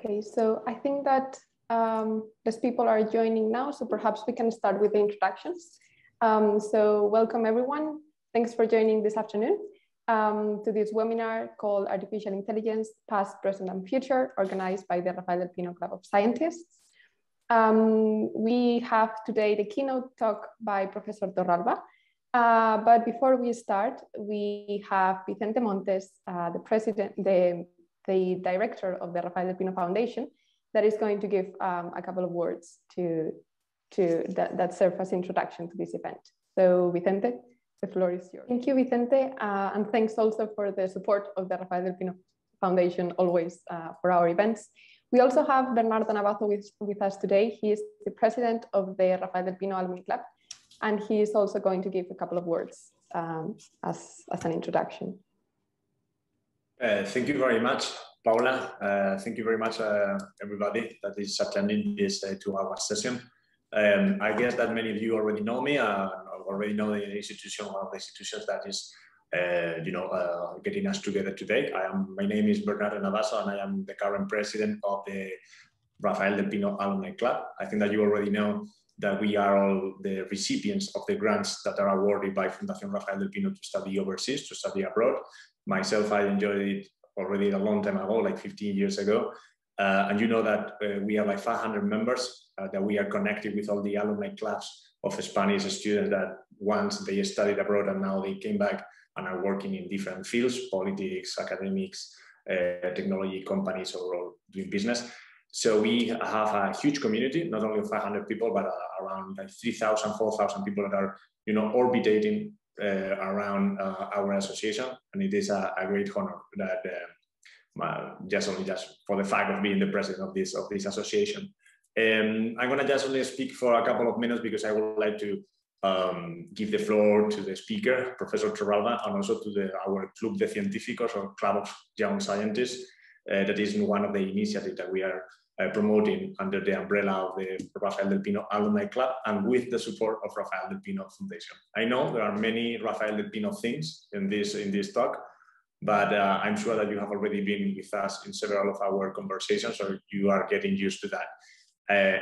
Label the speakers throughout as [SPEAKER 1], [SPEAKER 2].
[SPEAKER 1] Okay, so I think that as people are joining now, so perhaps we can start with the introductions. So welcome everyone. Thanks for joining this afternoon to this webinar called Artificial Intelligence, Past, Present, and Future, organized by the Rafael del Pino Club of Scientists. We have today the keynote talk by Professor Torralba. But before we start, we have Vicente Montes, the director of the Rafael del Pino Foundation, that is going to give a couple of words that serve as introduction to this event. So Vicente, the floor is yours. Thank you, Vicente, and thanks also for the support of the Rafael del Pino Foundation always for our events. We also have Bernardo Navazo with us today. He is the president of the Rafael del Pino Alumni Club, and he is also going to give a couple of words as an introduction.
[SPEAKER 2] Thank you very much, Paula. Thank you very much, everybody that is attending this 2-hour session. I guess that many of you already know me, already know the institution, one of the institutions that is, getting us together today. My name is Bernardo Navazo, and I am the current president of the Rafael del Pino Alumni Club. I think that you already know that we are all the recipients of the grants that are awarded by Fundación Rafael del Pino to study overseas, to study abroad. Myself, I enjoyed it already a long time ago, like 15 years ago. And you know that we have like 500 members that we are connected with all the alumni clubs of Spanish students that once they studied abroad and now they came back and are working in different fields, politics, academics, technology companies, or doing business. So we have a huge community, not only 500 people, but around like 3,000, 4,000 people that are, orbiting around our association. And it is a great honor that just for the fact of being the president of this association. I'm gonna just only speak for a couple of minutes because I would like to give the floor to the speaker, Professor Torralba, and also to our Club de Científicos, or Club of Young Scientists. That is one of the initiatives that we are promoting under the umbrella of the Rafael del Pino Alumni Club and with the support of Rafael del Pino Foundation. I know there are many Rafael del Pino things in this talk, but I'm sure that you have already been with us in several of our conversations, or you are getting used to that.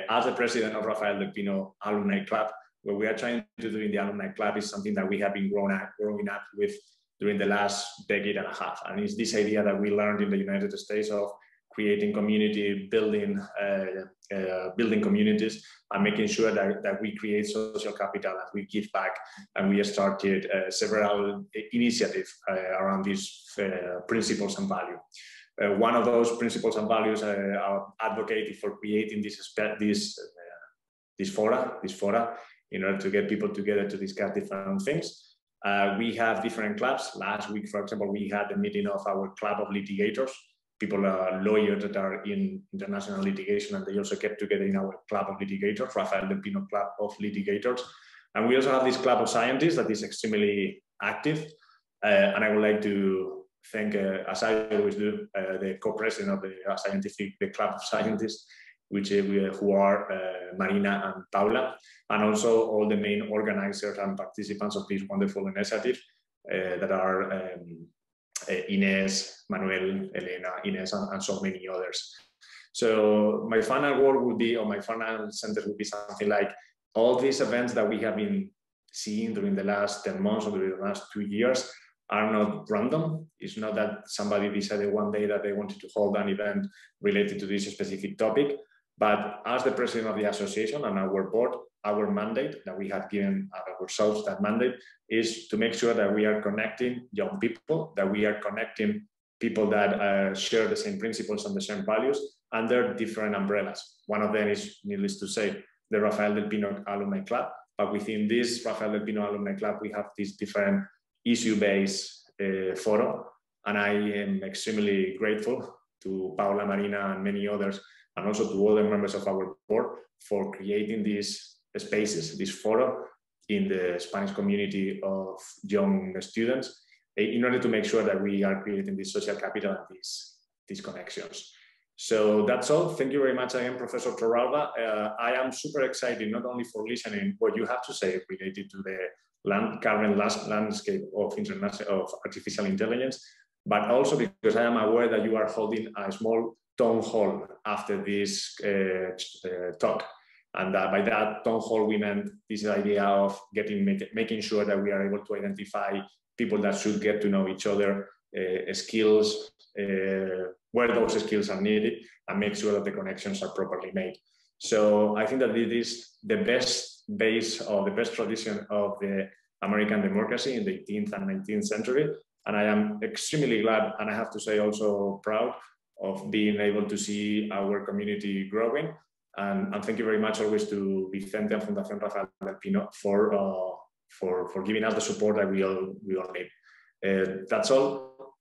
[SPEAKER 2] As the president of Rafael del Pino Alumni Club, what we are trying to do in the Alumni Club is something that we have been growing up with during the last decade and a half. And it's this idea that we learned in the United States of creating community, building communities, and making sure that we create social capital, that we give back. And we started several initiatives around these principles and values. One of those principles and values are advocating for creating this fora in order to get people together to discuss different things. We have different clubs. Last week, for example, we had a meeting of our club of litigators. People are lawyers that are in international litigation, and they also get together in our club of litigators, Rafael del Pino Club of Litigators. And we also have this club of scientists that is extremely active. And I would like to thank, as I always do, the co-president of the Club of Scientists, who are Marina and Paula, and also all the main organizers and participants of this wonderful initiative that are Ines, Manuel, Elena, Ines, and so many others. So my final word would be, or my final sentence would be something like, all these events that we have been seeing during the last 10 months or during the last 2 years are not random. It's not that somebody decided one day that they wanted to hold an event related to this specific topic. But as the president of the association and our board, our mandate that we have given ourselves, that mandate is to make sure that we are connecting young people, that we are connecting people that share the same principles and the same values under different umbrellas. One of them is, needless to say, the Rafael del Pino Alumni Club. But within this Rafael del Pino Alumni Club, we have these different issue-based forum. And I am extremely grateful to Paula, Marina, and many others, and also to other members of our board for creating these spaces, this forum in the Spanish community of young students in order to make sure that we are creating this social capital and these connections. So that's all. Thank you very much again, Professor Torralba. I am super excited not only for listening what you have to say related to the current landscape of artificial intelligence, but also because I am aware that you are holding a small town hall after this talk. And by that town hall, we meant this idea of making sure that we are able to identify people that should get to know each other, skills, where those skills are needed, and make sure that the connections are properly made. So I think that it is the best base or the best tradition of the American democracy in the 18th and 19th century. And I am extremely glad, and I have to say also proud of being able to see our community growing. And thank you very much always to Vicente and Fundación Rafael del Pino for giving us the support that we all need. That's all.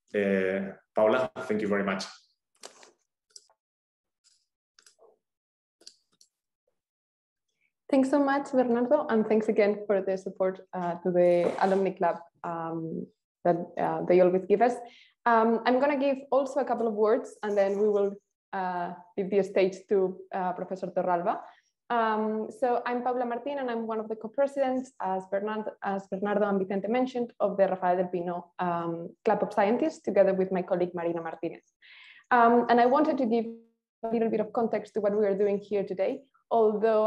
[SPEAKER 2] Paula, thank you very much.
[SPEAKER 1] Thanks so much, Bernardo, and thanks again for the support to the Alumni Club that they always give us. I'm going to give also a couple of words, and then we will give the stage to Professor Torralba. So I'm Paula Martin, and I'm one of the co-presidents, as Bernardo and Vicente mentioned, of the Rafael del Pino Club of Scientists, together with my colleague Marina Martinez. And I wanted to give a little bit of context to what we are doing here today, although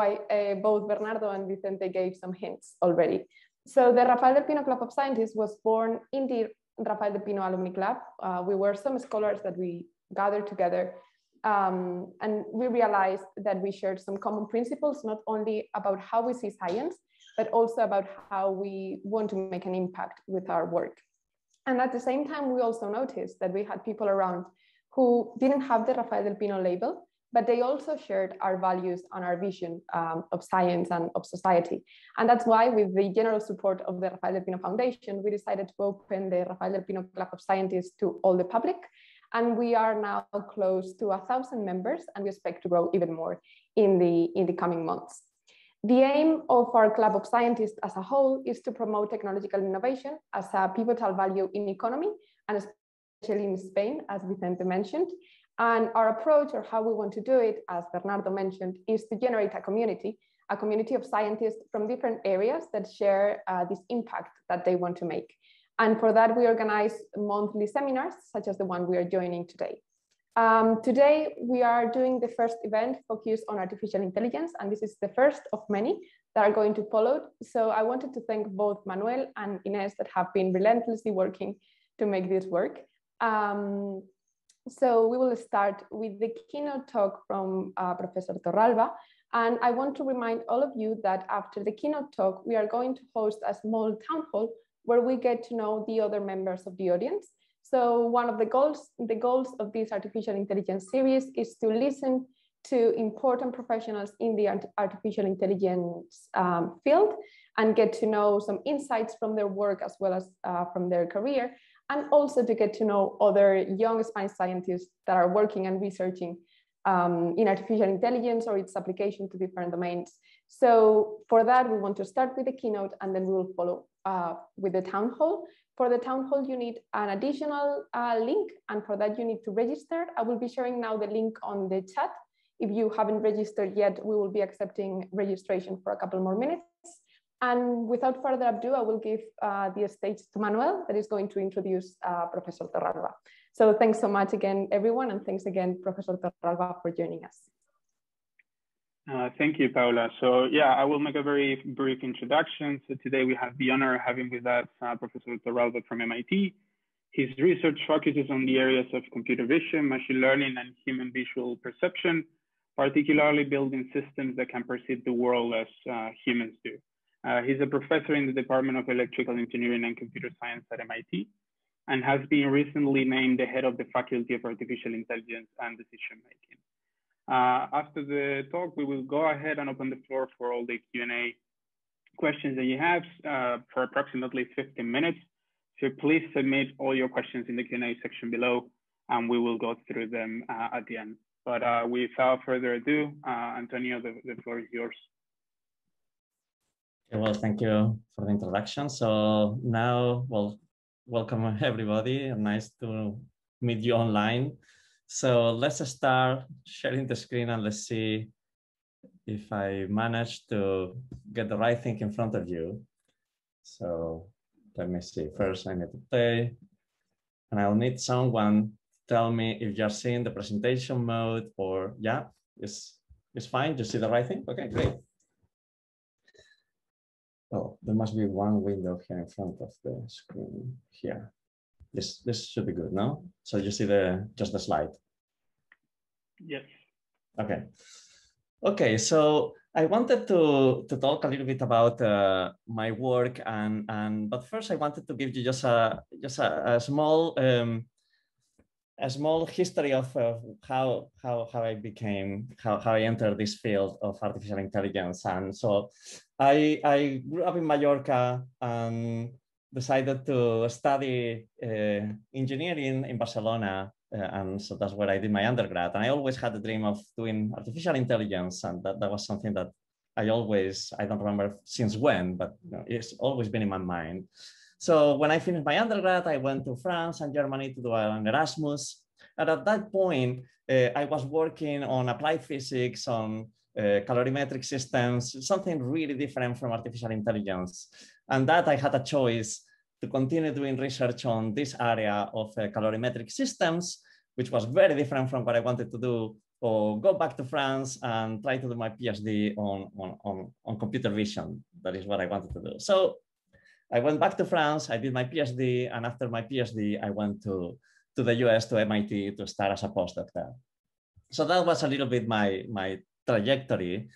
[SPEAKER 1] both Bernardo and Vicente gave some hints already. So the Rafael del Pino Club of Scientists was born in the Rafael del Pino Alumni Club. We were some scholars that we gathered together, and we realized that we shared some common principles, not only about how we see science, but also about how we want to make an impact with our work. And at the same time, we also noticed that we had people around who didn't have the Rafael del Pino label, but they also shared our values and our vision of science and of society. And that's why, with the general support of the Rafael del Pino Foundation, we decided to open the Rafael del Pino Club of Scientists to all the public. And we are now close to 1,000 members, and we expect to grow even more in the coming months. The aim of our Club of Scientists as a whole is to promote technological innovation as a pivotal value in economy, and especially in Spain, as Vicente mentioned. And our approach, or how we want to do it, as Bernardo mentioned, is to generate a community of scientists from different areas that share this impact that they want to make. And for that, we organize monthly seminars, such as the one we are joining today. Today, we are doing the first event focused on artificial intelligence, and this is the first of many that are going to follow. So I wanted to thank both Manuel and Ines that have been relentlessly working to make this work. So we will start with the keynote talk from Professor Torralba. And I want to remind all of you that after the keynote talk, we are going to host a small town hall where we get to know the other members of the audience. So one of the goals of this artificial intelligence series is to listen to important professionals in the artificial intelligence field and get to know some insights from their work as well as from their career, and also to get to know other young Spanish scientists that are working and researching in artificial intelligence or its application to different domains. So for that, we want to start with the keynote, and then we will follow with the town hall. For the town hall, you need an additional link, and for that you need to register. I will be sharing now the link on the chat. If you haven't registered yet, we will be accepting registration for a couple more minutes. And without further ado, I will give the stage to Manuel, that is going to introduce Professor Torralba. So thanks so much again, everyone, and thanks again, Professor Torralba, for joining us.
[SPEAKER 3] Thank you, Paula. So yeah, I will make a very brief introduction. So today we have the honor of having with us Professor Torralba from MIT. His research focuses on the areas of computer vision, machine learning, and human visual perception, particularly building systems that can perceive the world as humans do. He's a professor in the Department of Electrical Engineering and Computer Science at MIT, and has been recently named the head of the Faculty of Artificial Intelligence and Decision Making. After the talk, we will go ahead and open the floor for all the Q&A questions that you have for approximately 15 minutes. So please submit all your questions in the Q&A section below, and we will go through them at the end. But without further ado, Antonio, the floor is yours.
[SPEAKER 4] Okay, well, thank you for the introduction. So now, well, welcome everybody. Nice to meet you online. So let's start sharing the screen, and let's see if I manage to get the right thing in front of you. So let me see. First, I need to play. And I'll need someone to tell me if you're seeing the presentation mode or yeah, it's fine. You see the right thing? Okay, great. Oh, there must be one window here in front of the screen here. This should be good, no? So you see just the slide.
[SPEAKER 3] Yes.
[SPEAKER 4] Okay. Okay, so I wanted to talk a little bit about my work, but first I wanted to give you just a small history of how I entered this field of artificial intelligence. And so I grew up in Mallorca and decided to study engineering in Barcelona. And so that's where I did my undergrad. And I always had the dream of doing artificial intelligence. And that was something that I don't remember since when, but it's always been in my mind. So when I finished my undergrad, I went to France and Germany to do an Erasmus. And at that point, I was working on applied physics, on calorimetric systems, something really different from artificial intelligence. And that I had a choice to continue doing research on this area of calorimetric systems, which was very different from what I wanted to do, or go back to France and try to do my PhD on computer vision. That is what I wanted to do. So I went back to France, I did my PhD, and after my PhD, I went to the US, to MIT, to start as a postdoc there. So that was a little bit my trajectory.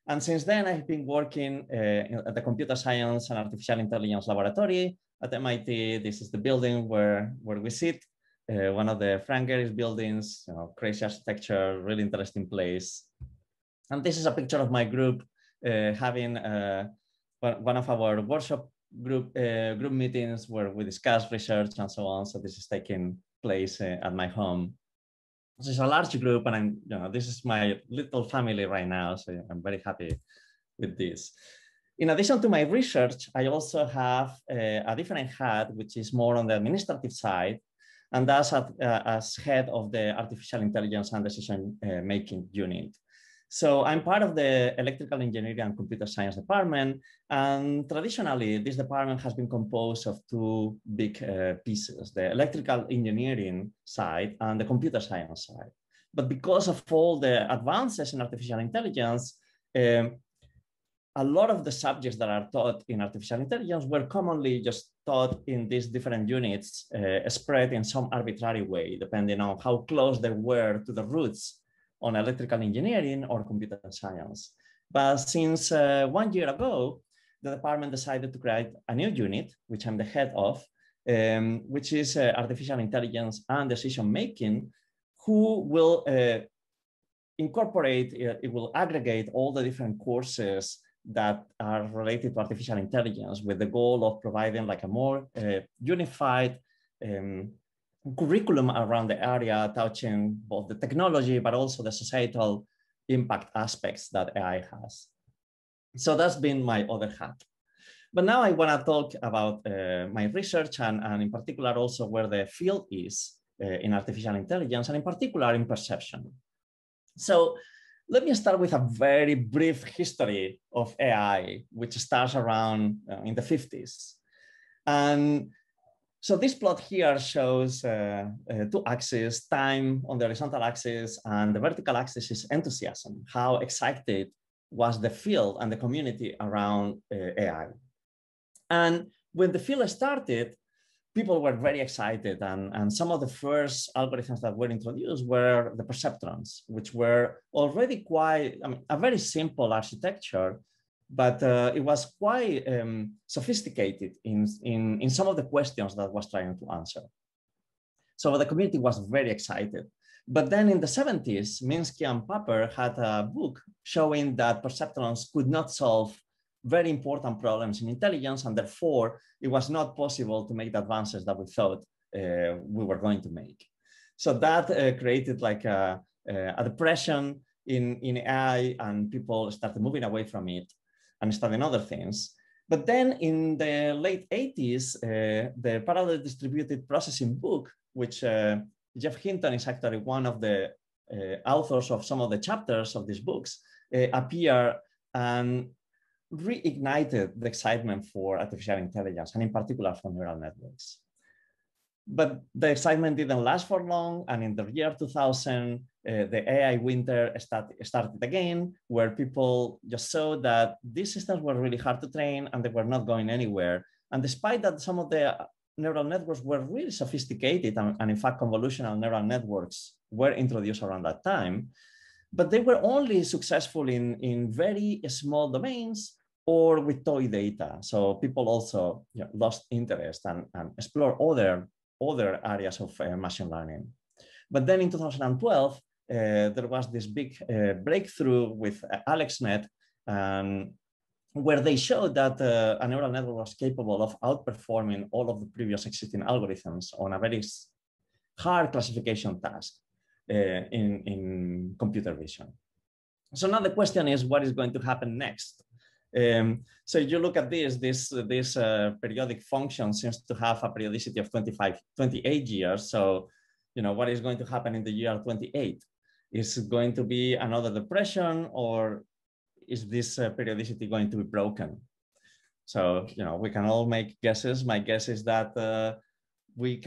[SPEAKER 4] And since then, I've been working at the Computer Science and Artificial Intelligence Laboratory at MIT. This is the building where we sit, one of the Frank Gehry's buildings, crazy architecture, really interesting place. And this is a picture of my group having one of our workshop group meetings where we discuss research and so on. So this is taking place at my home. This is a large group, and this is my little family right now. So I'm very happy with this. In addition to my research, I also have a different hat, which is more on the administrative side, and that's as head of the Artificial Intelligence and Decision Making Unit. So I'm part of the Electrical Engineering and Computer Science department. And traditionally, this department has been composed of two big pieces, the electrical engineering side and the computer science side. But because of all the advances in artificial intelligence, a lot of the subjects that are taught in artificial intelligence were commonly just taught in these different units, spread in some arbitrary way, depending on how close they were to the roots on electrical engineering or computer science. But since 1 year ago, the department decided to create a new unit, which I'm the head of, which is artificial intelligence and decision making, who will incorporate, it will aggregate all the different courses that are related to artificial intelligence with the goal of providing like a more unified curriculum around the area, touching both the technology, but also the societal impact aspects that AI has. So that's been my other hat. But now I want to talk about my research and in particular also where the field is in artificial intelligence and in particular in perception. So let me start with a very brief history of AI, which starts around in the 50s. And so this plot here shows two axes, time on the horizontal axis, and the vertical axis is enthusiasm, how excited was the field and the community around AI. And when the field started, people were very excited, and some of the first algorithms that were introduced were the perceptrons, which were already quite, a very simple architecture, but it was quite sophisticated in some of the questions that was trying to answer. So the community was very excited. But then in the 70s, Minsky and Popper had a book showing that perceptrons could not solve very important problems in intelligence, and therefore it was not possible to make the advances that we thought we were going to make. So that created like a depression in AI, and people started moving away from it and studying other things. But then in the late 80s, the parallel distributed processing book, which Jeff Hinton is actually one of the authors of some of the chapters of these books, appeared and reignited the excitement for artificial intelligence, and in particular for neural networks. But the excitement didn't last for long. And in the year 2000, the AI winter started again, where people just saw that these systems were really hard to train and they were not going anywhere. And despite that, some of the neural networks were really sophisticated, and in fact, convolutional neural networks were introduced around that time, but they were only successful in very small domains or with toy data. So people also lost interest and explored other areas of machine learning. But then in 2012, there was this big breakthrough with AlexNet, where they showed that a neural network was capable of outperforming all of the previous existing algorithms on a very hard classification task in computer vision. So now the question is, what is going to happen next? So you look at this periodic function seems to have a periodicity of 28 years. So, what is going to happen in the year 28? Is it going to be another depression, or is this periodicity going to be broken? So, we can all make guesses. My guess is that we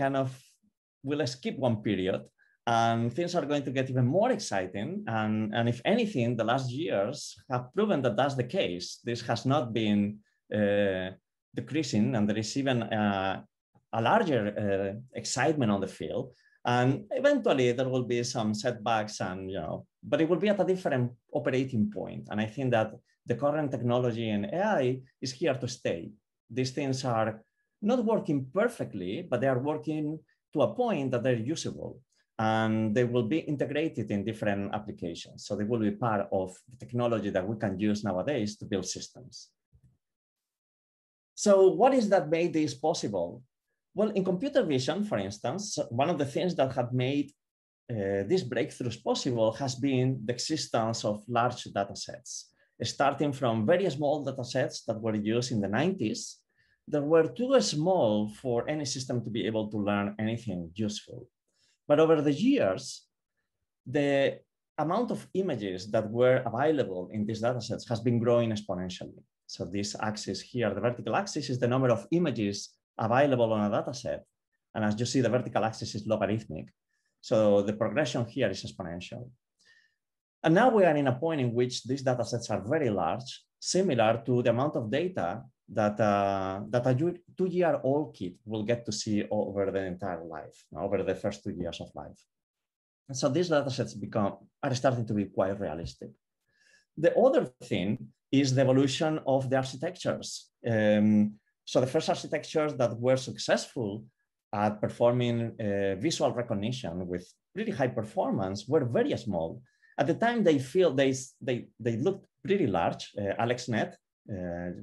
[SPEAKER 4] will skip one period, and things are going to get even more exciting. And if anything, the last years have proven that that's the case. This has not been decreasing, and there is even a larger excitement on the field. And eventually there will be some setbacks, and but it will be at a different operating point. And I think that the current technology in AI is here to stay. These things are not working perfectly, but they are working to a point that they're usable, and they will be integrated in different applications. So they will be part of the technology that we can use nowadays to build systems. So what is that made this possible? Well, in computer vision, for instance, one of the things that have made these breakthroughs possible has been the existence of large data sets, starting from very small data sets that were used in the 90s that were too small for any system to be able to learn anything useful. But over the years, the amount of images that were available in these data sets has been growing exponentially. So this axis here, the vertical axis, is the number of images available on a data set. And as you see, the vertical axis is logarithmic. So the progression here is exponential. And now we are in a point in which these data sets are very large, similar to the amount of data that a 2-year-old kid will get to see over the entire life, over the first 2 years of life. And so these data sets are starting to be quite realistic. The other thing is the evolution of the architectures. So the first architectures that were successful at performing visual recognition with really high performance were very small. At the time, they looked pretty large. AlexNet,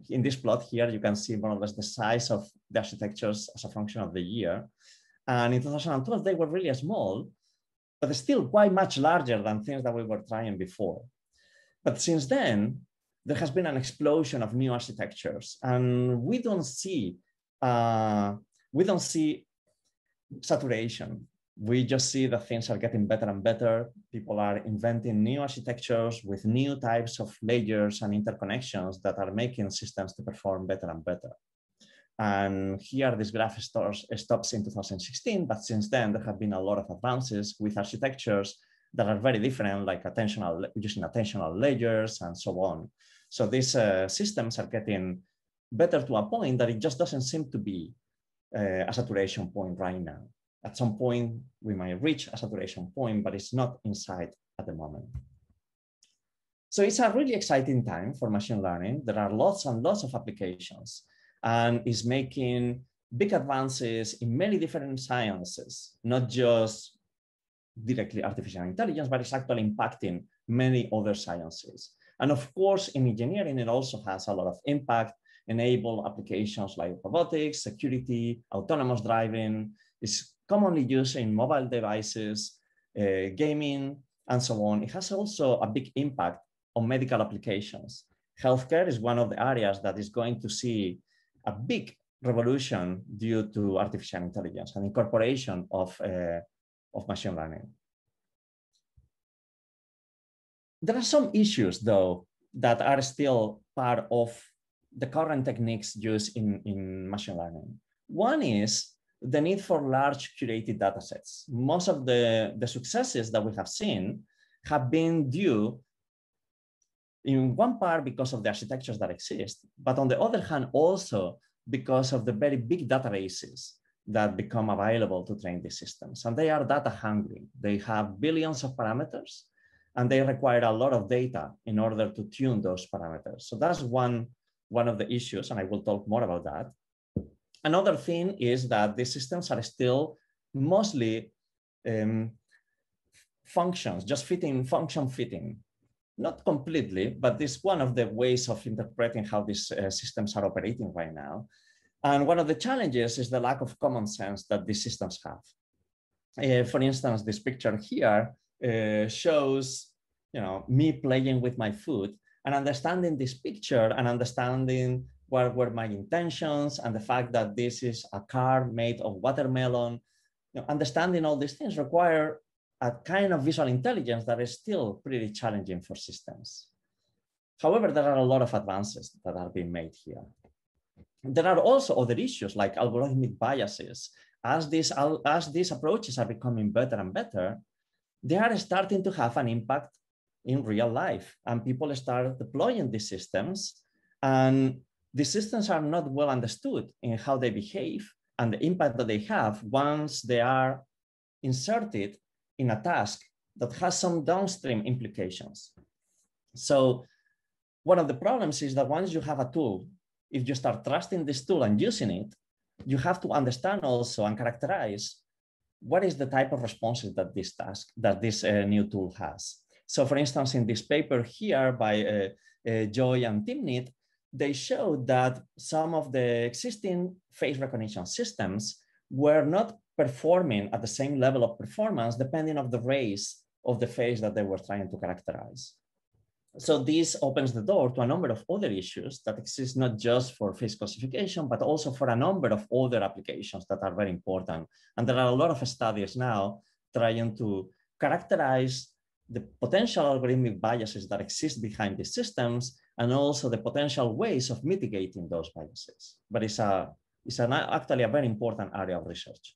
[SPEAKER 4] in this plot here, you can see more or less the size of the architectures as a function of the year. And in 2012, they were really small, but still quite much larger than things that we were trying before. But since then, there has been an explosion of new architectures, and we don't see saturation. We just see that things are getting better and better. People are inventing new architectures with new types of layers and interconnections that are making systems to perform better and better. And here, this graph stops in 2016, but since then, there have been a lot of advances with architectures that are very different, like using attentional layers and so on. So these systems are getting better to a point that it just doesn't seem to be a saturation point right now. At some point, we might reach a saturation point, but it's not in sight at the moment. So it's a really exciting time for machine learning. There are lots and lots of applications, and it's making big advances in many different sciences, not just directly artificial intelligence, but it's actually impacting many other sciences. And of course, in engineering, it also has a lot of impact, enable applications like robotics, security, autonomous driving. It's commonly used in mobile devices, gaming, and so on. It has also a big impact on medical applications. Healthcare is one of the areas that is going to see a big revolution due to artificial intelligence and incorporation of machine learning. There are some issues, though, that are still part of the current techniques used in machine learning. One is the need for large curated data sets. Most of the successes that we have seen have been due in one part because of the architectures that exist, but on the other hand, also because of the very big databases that become available to train these systems. And they are data hungry. They have billions of parameters, and they require a lot of data in order to tune those parameters. So that's one of the issues, and I will talk more about that. Another thing is that these systems are still mostly functions, just function fitting. Not completely, but this is one of the ways of interpreting how these systems are operating right now. And one of the challenges is the lack of common sense that these systems have. For instance, this picture here shows, me playing with my food and understanding this picture and understanding what were my intentions and the fact that this is a car made of watermelon. Understanding all these things require a kind of visual intelligence that is still pretty challenging for systems. However, there are a lot of advances that are being made here. There are also other issues like algorithmic biases. As these approaches are becoming better and better, they are starting to have an impact in real life, and people start deploying these systems, and the systems are not well understood in how they behave and the impact that they have once they are inserted in a task that has some downstream implications. So one of the problems is that once you have a tool, if you start trusting this tool and using it, you have to understand also and characterize what is the type of responses that this new tool has. So for instance, in this paper here by Joy and Timnit, they showed that some of the existing face recognition systems were not performing at the same level of performance depending on the race of the face that they were trying to characterize. So this opens the door to a number of other issues that exist not just for face classification, but also for a number of other applications that are very important. And there are a lot of studies now trying to characterize the potential algorithmic biases that exist behind these systems and also the potential ways of mitigating those biases. But it's actually a very important area of research.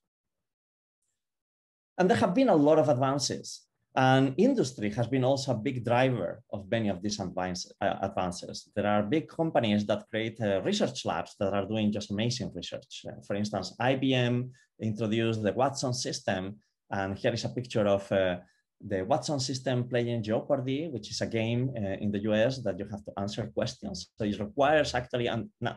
[SPEAKER 4] And there have been a lot of advances. And industry has been also a big driver of many of these advances. There are big companies that create research labs that are doing just amazing research. For instance, IBM introduced the Watson system. And here is a picture of the Watson system playing Jeopardy, which is a game in the US that you have to answer questions. So it requires actually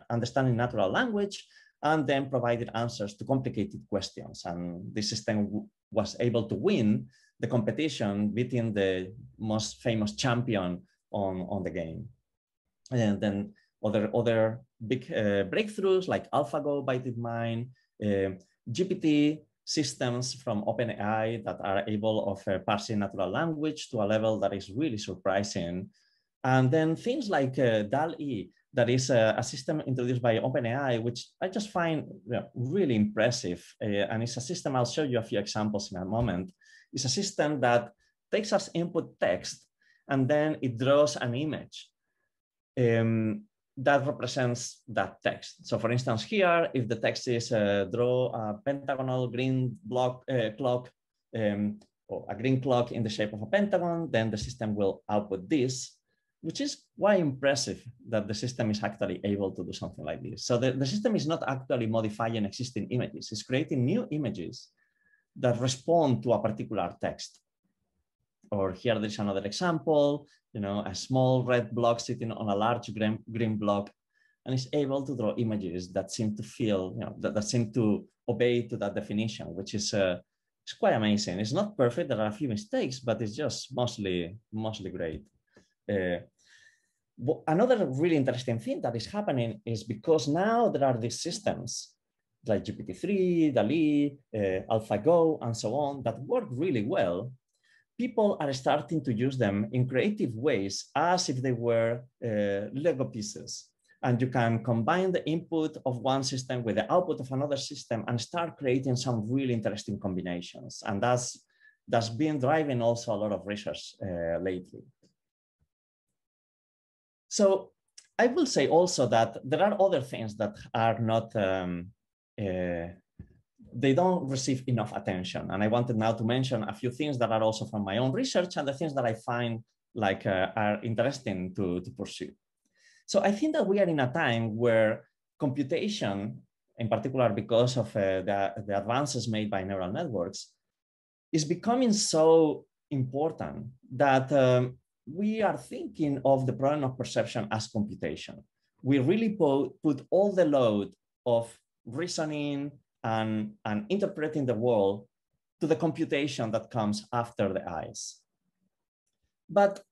[SPEAKER 4] understanding natural language and then provided answers to complicated questions. And this system was able to win the competition, beating the most famous champion on the game. And then other big breakthroughs like AlphaGo by DeepMind, GPT systems from OpenAI that are able of parsing natural language to a level that is really surprising. And then things like DAL-E, that is a system introduced by OpenAI, which I just find really impressive. And it's a system, I'll show you a few examples in a moment. It's a system that takes as input text, and then it draws an image that represents that text. So for instance, here, if the text is draw a pentagonal green clock, or a green clock in the shape of a pentagon, then the system will output this, which is quite impressive that the system is actually able to do something like this. So the system is not actually modifying existing images, it's creating new images that respond to a particular text. Or here there's another example, a small red block sitting on a large green block, and it's able to draw images that seem to feel, that seem to obey to that definition, which is it's quite amazing. It's not perfect, there are a few mistakes, but it's just mostly great. Another really interesting thing that is happening is because now there are these systems like GPT-3, DAL-E, AlphaGo, and so on that work really well. People are starting to use them in creative ways as if they were Lego pieces. And you can combine the input of one system with the output of another system and start creating some really interesting combinations. And that's been driving also a lot of research lately. So I will say also that there are other things that are not they don't receive enough attention. And I wanted now to mention a few things that are also from my own research and the things that I find like are interesting to pursue. So I think that we are in a time where computation, in particular because of the advances made by neural networks, is becoming so important that we are thinking of the problem of perception as computation. We really put all the load of reasoning and interpreting the world to the computation that comes after the eyes. But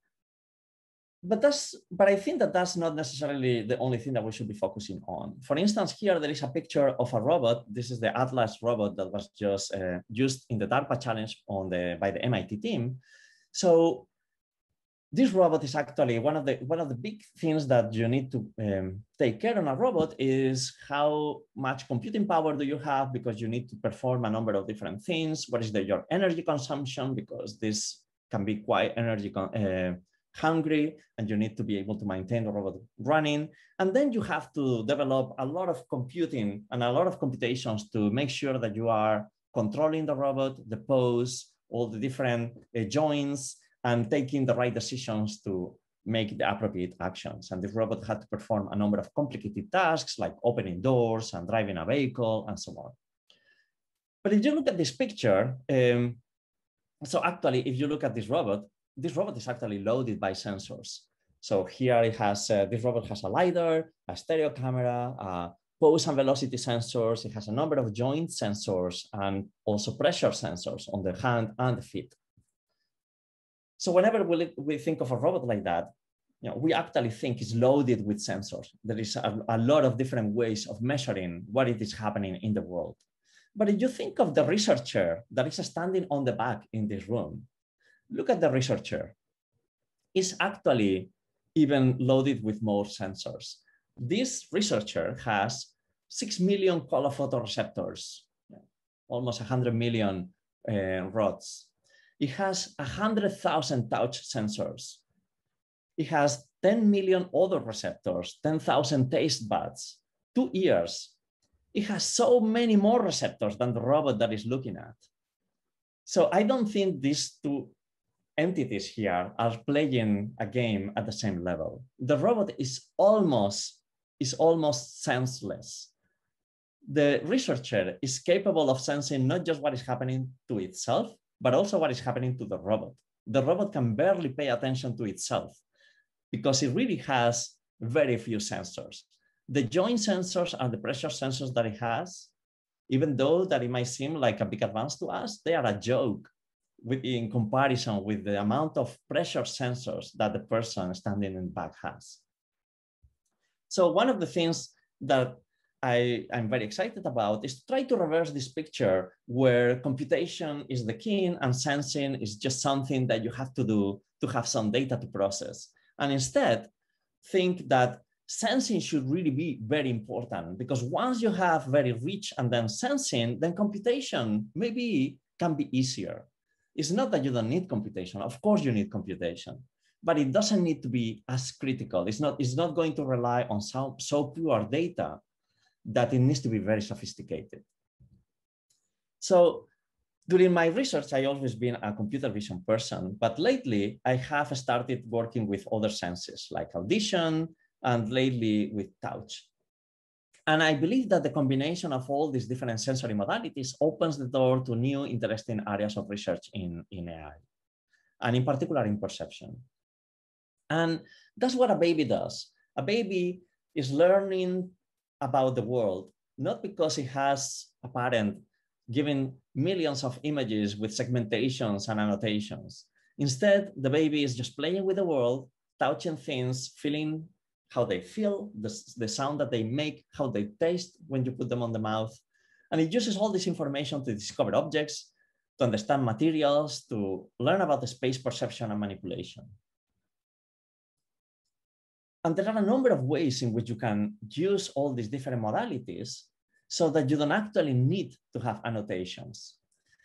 [SPEAKER 4] I think that that's not necessarily the only thing that we should be focusing on. For instance, here there is a picture of a robot. This is the Atlas robot that was just used in the DARPA challenge by the MIT team. So this robot is actually one of the big things that you need to take care on a robot is how much computing power do you have, because you need to perform a number of different things. What is your energy consumption, because this can be quite energy hungry, and you need to be able to maintain the robot running. And then you have to develop a lot of computing and a lot of computations to make sure that you are controlling the robot, the pose, all the different joints, and taking the right decisions to make the appropriate actions. And this robot had to perform a number of complicated tasks like opening doors and driving a vehicle and so on. But if you look at this picture, so actually, if you look at this robot is actually loaded by sensors. So here it has, this robot has a LiDAR, a stereo camera, pose and velocity sensors. It has a number of joint sensors and also pressure sensors on the hand and the feet. So whenever we think of a robot like that, we actually think it's loaded with sensors. There is a lot of different ways of measuring what it is happening in the world. But if you think of the researcher that is standing on the back in this room, look at the researcher. It's actually even loaded with more sensors. This researcher has 6 million color photoreceptors, almost 100 million rods. It has 100,000 touch sensors. It has 10 million odor receptors, 10,000 taste buds, 2 ears. It has so many more receptors than the robot that is looking at. So I don't think these two entities here are playing a game at the same level. The robot is almost senseless. The researcher is capable of sensing not just what is happening to itself, but also what is happening to the robot. The robot can barely pay attention to itself because it really has very few sensors. The joint sensors and the pressure sensors that it has, even though that it might seem like a big advance to us, they are a joke in comparison with the amount of pressure sensors that the person standing in the back has. So one of the things that I'm very excited about is to try to reverse this picture where computation is the king and sensing is just something that you have to do to have some data to process. And instead, think that sensing should really be very important, because once you have very rich and then sensing, then computation maybe can be easier. It's not that you don't need computation. Of course you need computation, but it doesn't need to be as critical. It's not going to rely on so pure data that it needs to be very sophisticated. So during my research, I've always been a computer vision person, but lately I have started working with other senses like audition and lately with touch. And I believe that the combination of all these different sensory modalities opens the door to new interesting areas of research in AI, and in particular in perception. And that's what a baby does. A baby is learning about the world, not because it has a parent giving millions of images with segmentations and annotations. Instead, the baby is just playing with the world, touching things, feeling how they feel, the sound that they make, how they taste when you put them on the mouth. And it uses all this information to discover objects, to understand materials, to learn about the space perception and manipulation. And there are a number of ways in which you can use all these different modalities so that you don't actually need to have annotations.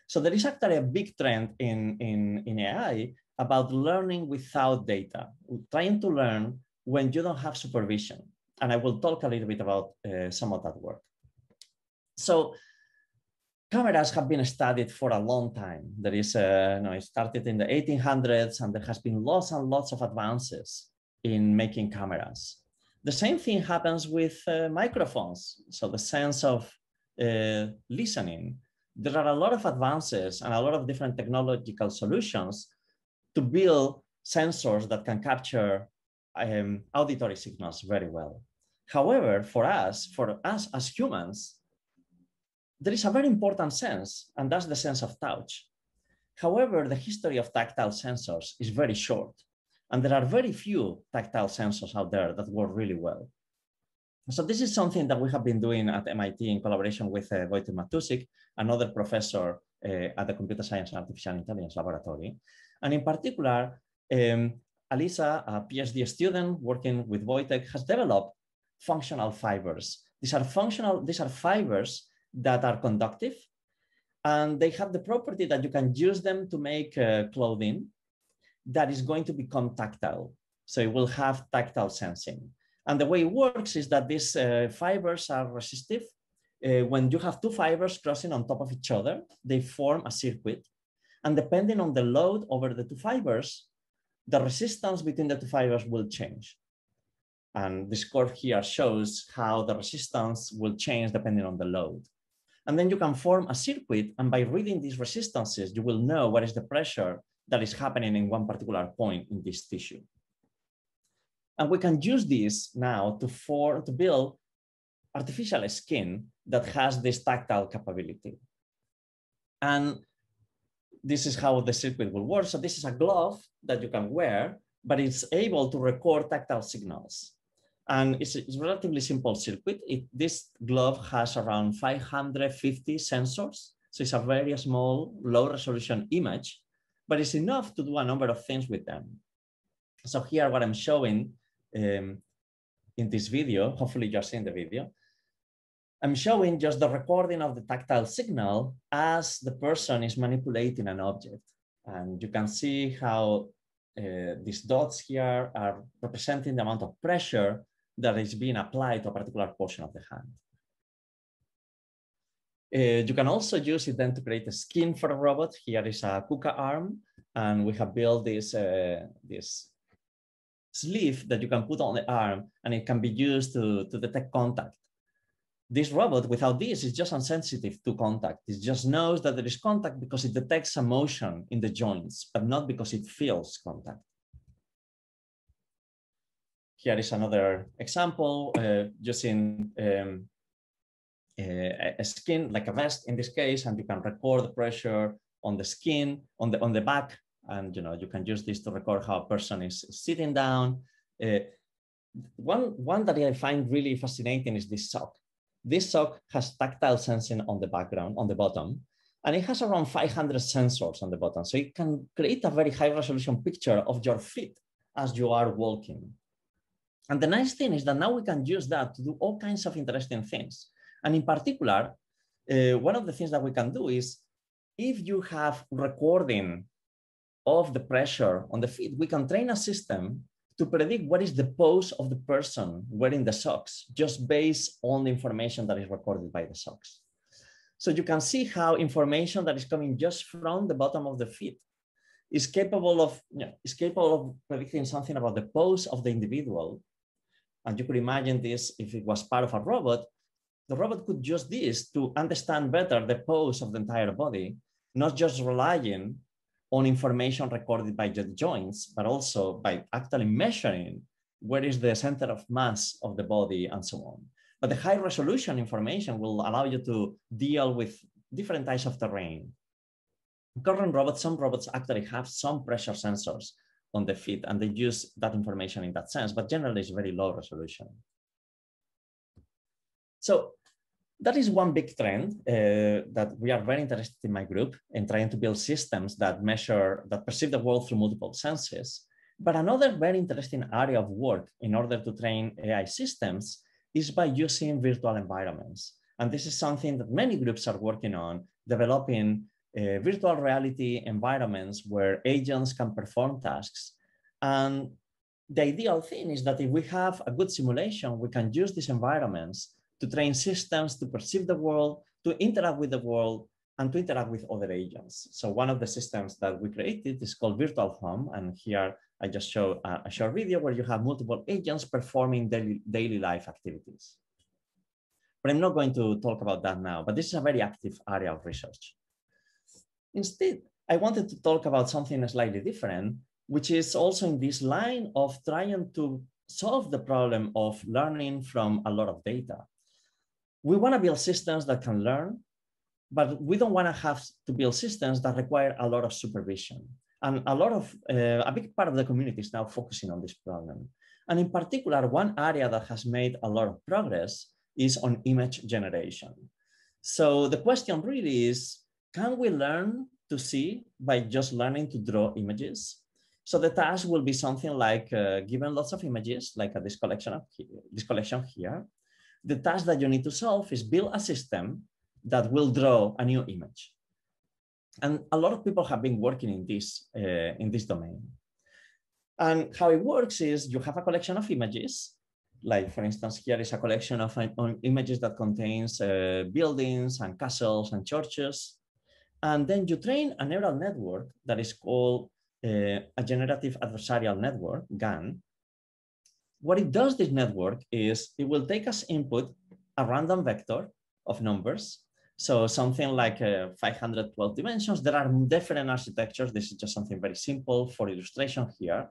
[SPEAKER 4] So there is actually a big trend in AI about learning without data, trying to learn when you don't have supervision. And I will talk a little bit about some of that work. So cameras have been studied for a long time. There is, it started in the 1800s, and there has been lots and lots of advances in making cameras. The same thing happens with microphones. So the sense of listening. There are a lot of advances and a lot of different technological solutions to build sensors that can capture auditory signals very well. However, for us as humans, there is a very important sense, and that's the sense of touch. However, the history of tactile sensors is very short, and there are very few tactile sensors out there that work really well. So this is something that we have been doing at MIT in collaboration with Wojciech Matusik, another professor at the Computer Science and Artificial Intelligence Laboratory. And in particular, Alisa, a PhD student working with Wojciech, has developed functional fibers. These are fibers that are conductive, and they have the property that you can use them to make clothing that is going to become tactile. So it will have tactile sensing. And the way it works is that these fibers are resistive. When you have two fibers crossing on top of each other, they form a circuit. And depending on the load over the two fibers, the resistance between the two fibers will change. And this curve here shows how the resistance will change depending on the load. And then you can form a circuit, and by reading these resistances, you will know what is the pressure that is happening in one particular point in this tissue. And we can use this now to build artificial skin that has this tactile capability. And this is how the circuit will work. So this is a glove that you can wear, but it's able to record tactile signals. And it's a relatively simple circuit. This glove has around 550 sensors. So it's a very small, low resolution image, but it's enough to do a number of things with them. So here, what I'm showing in this video, hopefully you're seeing the video, I'm showing just the recording of the tactile signal as the person is manipulating an object. And you can see how these dots here are representing the amount of pressure that is being applied to a particular portion of the hand. You can also use it then to create a skin for a robot. Here is a KUKA arm, and we have built this sleeve that you can put on the arm, and it can be used to detect contact. This robot, without this, is just insensitive to contact. It just knows that there is contact because it detects a motion in the joints, but not because it feels contact. Here is another example using a skin, like a vest in this case, and you can record the pressure on the skin, on the back, and you can use this to record how a person is sitting down. One that I find really fascinating is this sock. This sock has tactile sensing on the background, on the bottom, and it has around 500 sensors on the bottom. So it can create a very high resolution picture of your feet as you are walking. And the nice thing is that now we can use that to do all kinds of interesting things. And in particular, one of the things that we can do is, if you have recording of the pressure on the feet, we can train a system to predict what is the pose of the person wearing the socks, just based on the information that is recorded by the socks. So you can see how information that is coming just from the bottom of the feet is capable of predicting something about the pose of the individual. And you could imagine this if it was part of a robot. The robot could use this to understand better the pose of the entire body, not just relying on information recorded by the joints, but also by actually measuring where is the center of mass of the body and so on. But the high resolution information will allow you to deal with different types of terrain. Current robots, some robots actually have some pressure sensors on the feet, and they use that information in that sense, but generally it's very low resolution. So that is one big trend that we are very interested in my group in trying to build systems that perceive the world through multiple senses. But another very interesting area of work in order to train AI systems is by using virtual environments. And this is something that many groups are working on, developing virtual reality environments where agents can perform tasks. And the ideal thing is that if we have a good simulation, we can use these environments to train systems to perceive the world, to interact with the world and to interact with other agents. So one of the systems that we created is called Virtual Home. And here I just show a short video where you have multiple agents performing daily life activities. But I'm not going to talk about that now, but this is a very active area of research. Instead, I wanted to talk about something slightly different, which is also in this line of trying to solve the problem of learning from a lot of data. We want to build systems that can learn, but we don't want to have to build systems that require a lot of supervision. And a big part of the community is now focusing on this problem. And in particular, one area that has made a lot of progress is on image generation. So the question really is, can we learn to see by just learning to draw images? So the task will be something like given lots of images, like this collection here. The task that you need to solve is build a system that will draw a new image. And a lot of people have been working in this domain. And how it works is you have a collection of images. Like, for instance, here is a collection of images that contains buildings and castles and churches. And then you train a neural network that is called a generative adversarial network, GAN. What it does, this network, is it will take as input a random vector of numbers. So something like 512 dimensions. There are different architectures. This is just something very simple for illustration here.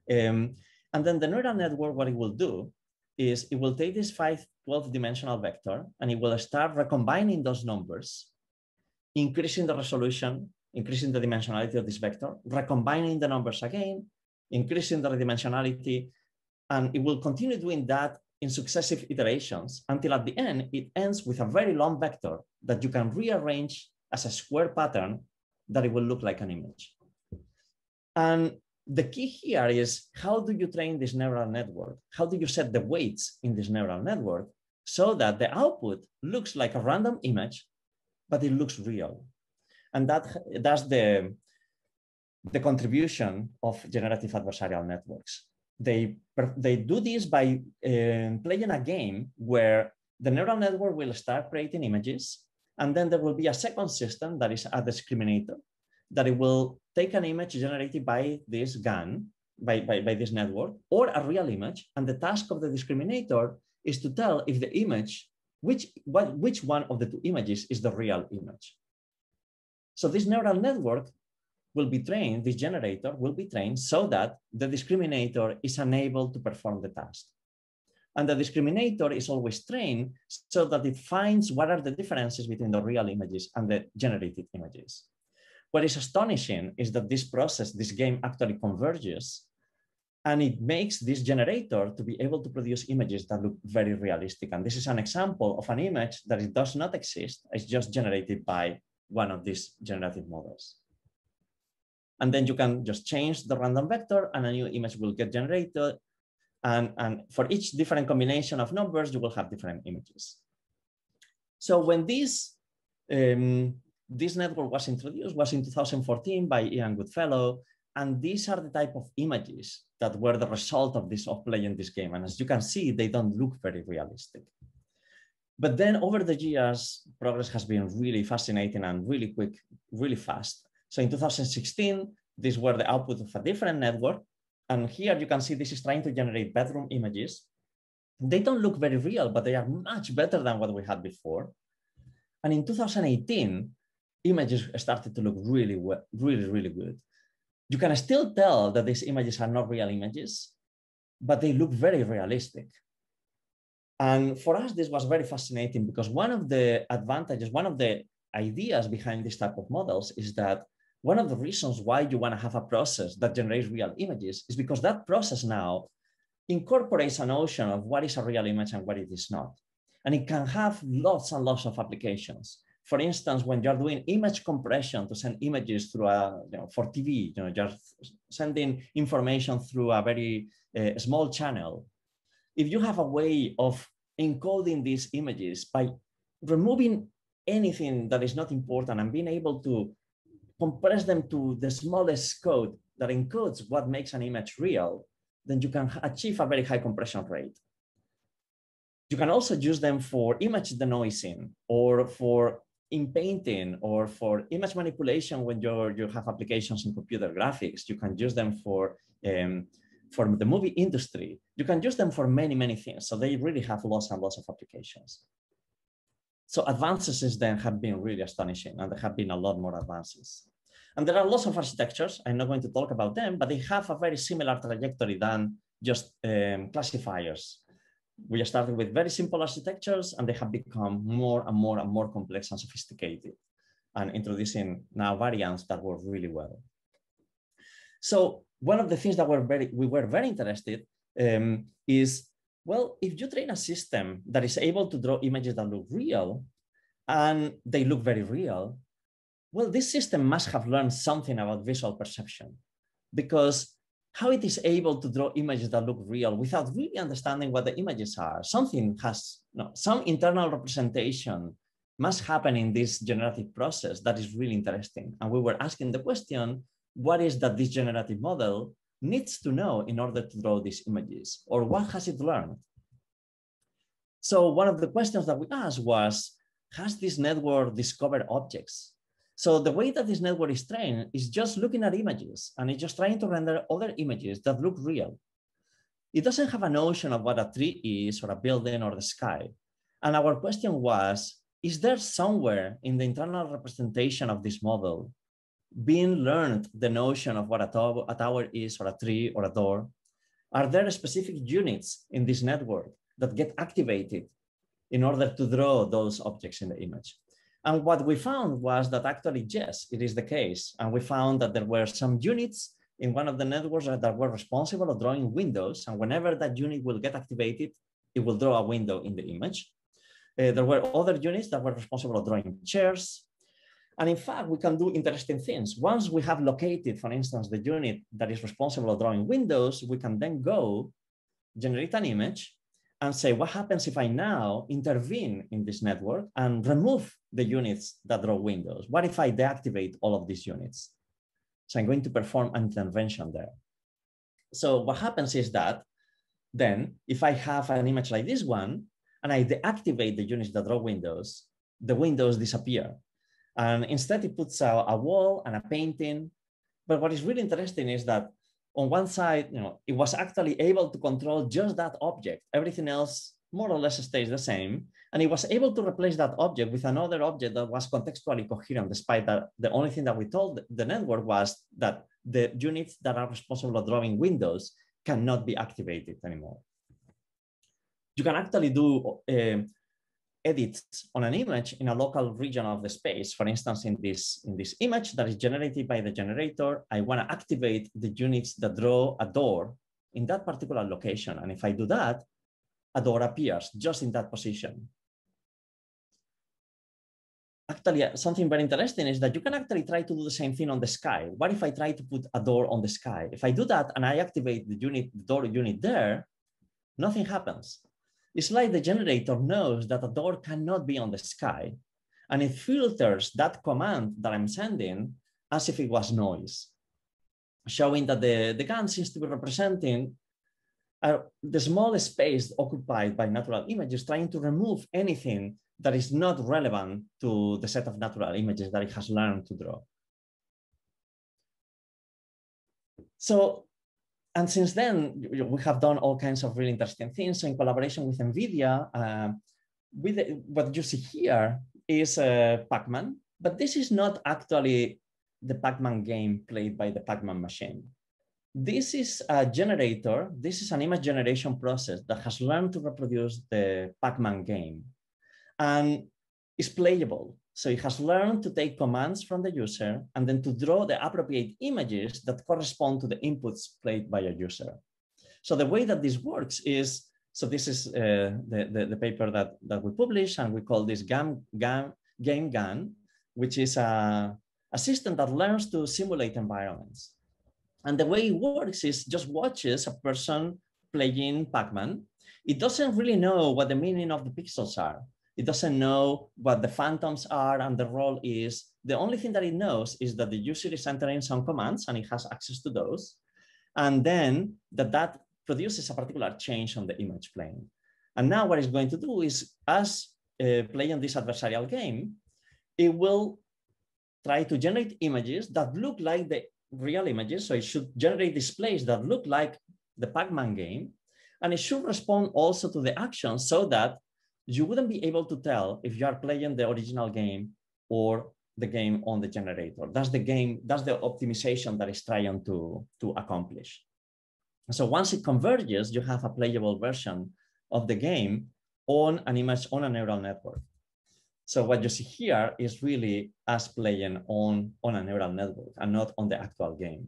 [SPEAKER 4] And then the neural network, what it will do is it will take this 512 dimensional vector and it will start recombining those numbers, increasing the resolution, increasing the dimensionality of this vector, recombining the numbers again, increasing the dimensionality, and it will continue doing that in successive iterations until at the end, it ends with a very long vector that you can rearrange as a square pattern that it will look like an image. And the key here is, how do you train this neural network? How do you set the weights in this neural network so that the output looks like a random image, but it looks real? And that's the contribution of generative adversarial networks. They do this by playing a game where the neural network will start creating images, and then there will be a second system that is a discriminator, that it will take an image generated by this GAN, by this network, or a real image, and the task of the discriminator is to tell if the image, which one of the two images is the real image. So this neural network will be trained, this generator will be trained so that the discriminator is unable to perform the task. And the discriminator is always trained so that it finds what are the differences between the real images and the generated images. What is astonishing is that this process, this game actually converges, and it makes this generator to be able to produce images that look very realistic. And this is an example of an image that it does not exist. It's just generated by one of these generative models. And then you can just change the random vector and a new image will get generated. And for each different combination of numbers, you will have different images. So when this network was introduced was in 2014 by Ian Goodfellow. And these are the type of images that were the result of playing this game. And as you can see, they don't look very realistic. But then over the years, progress has been really fascinating and really quick, really fast. So in 2016, these were the output of a different network. And here you can see this is trying to generate bedroom images. They don't look very real, but they are much better than what we had before. And in 2018, images started to look really good. You can still tell that these images are not real images, but they look very realistic. And for us, this was very fascinating because one of the advantages, one of the ideas behind this type of models is that one of the reasons why you want to have a process that generates real images is because that process now incorporates a notion of what is a real image and what it is not. And it can have lots and lots of applications. For instance, when you're doing image compression to send images through for TV, just sending information through a very small channel. If you have a way of encoding these images by removing anything that is not important and being able to compress them to the smallest code that encodes what makes an image real, then you can achieve a very high compression rate. You can also use them for image denoising or for in painting or for image manipulation when you have applications in computer graphics. You can use them for the movie industry. You can use them for many, many things. So they really have lots and lots of applications. So advances since then have been really astonishing, and there have been a lot more advances. And there are lots of architectures. I'm not going to talk about them, but they have a very similar trajectory than just classifiers. We started with very simple architectures, and they have become more and more and more complex and sophisticated, and introducing now variants that work really well. So one of the things that we were very interested is, well, if you train a system that is able to draw images that look real, and they look very real, well, this system must have learned something about visual perception, because how it is able to draw images that look real without really understanding what the images are, something has, some internal representation must happen in this generative process that is really interesting. And we were asking the question, what is that this generative model needs to know in order to draw these images, or what has it learned? So one of the questions that we asked was, has this network discovered objects? So the way that this network is trained is just looking at images, and it's just trying to render other images that look real. It doesn't have a notion of what a tree is, or a building, or the sky. And our question was, is there somewhere in the internal representation of this model being learned the notion of what a tower is, or a tree, or a door? Are there specific units in this network that get activated in order to draw those objects in the image? And what we found was that actually, yes, it is the case. And we found that there were some units in one of the networks that were responsible for drawing windows. And whenever that unit will get activated, it will draw a window in the image. There were other units that were responsible for drawing chairs. And in fact, we can do interesting things. Once we have located, for instance, the unit that is responsible for drawing windows, we can then go generate an image and say, what happens if I now intervene in this network and remove the units that draw windows? What if I deactivate all of these units? So I'm going to perform an intervention there. So what happens is that then if I have an image like this one, and I deactivate the units that draw windows, the windows disappear. And instead it puts a wall and a painting. But what is really interesting is that on one side, it was actually able to control just that object. Everything else more or less stays the same. And it was able to replace that object with another object that was contextually coherent, despite that the only thing that we told the network was that the units that are responsible for drawing windows cannot be activated anymore. You can actually do edits on an image in a local region of the space. For instance, in this image that is generated by the generator, I want to activate the units that draw a door in that particular location. And if I do that, a door appears just in that position. Actually, something very interesting is that you can actually try to do the same thing on the sky. What if I try to put a door on the sky? If I do that and I activate the door unit there, nothing happens. It's like the generator knows that a door cannot be on the sky, and it filters that command that I'm sending as if it was noise, showing that the gun seems to be representing the small space occupied by natural images, trying to remove anything that is not relevant to the set of natural images that it has learned to draw. So, and since then, we have done all kinds of really interesting things in collaboration with NVIDIA. What you see here is Pac-Man, but this is not actually the Pac-Man game played by the Pac-Man machine. This is a generator. This is an image generation process that has learned to reproduce the Pac-Man game and is playable. So it has learned to take commands from the user and then to draw the appropriate images that correspond to the inputs played by a user. So the way that this works is, so this is the paper that we published, and we call this Game GAN, which is a system that learns to simulate environments. And the way it works is just watches a person playing Pac-Man. It doesn't really know what the meaning of the pixels are. It doesn't know what the phantoms are and the role is. The only thing that it knows is that the user is entering some commands and it has access to those. And then that produces a particular change on the image plane. And now what it's going to do is, as playing this adversarial game, it will try to generate images that look like the real images. So it should generate displays that look like the Pac-Man game. And it should respond also to the actions so that you wouldn't be able to tell if you are playing the original game or the game on the generator. That's the optimization that it's trying to accomplish. So once it converges, you have a playable version of the game on an image on a neural network. So what you see here is really us playing on a neural network and not on the actual game.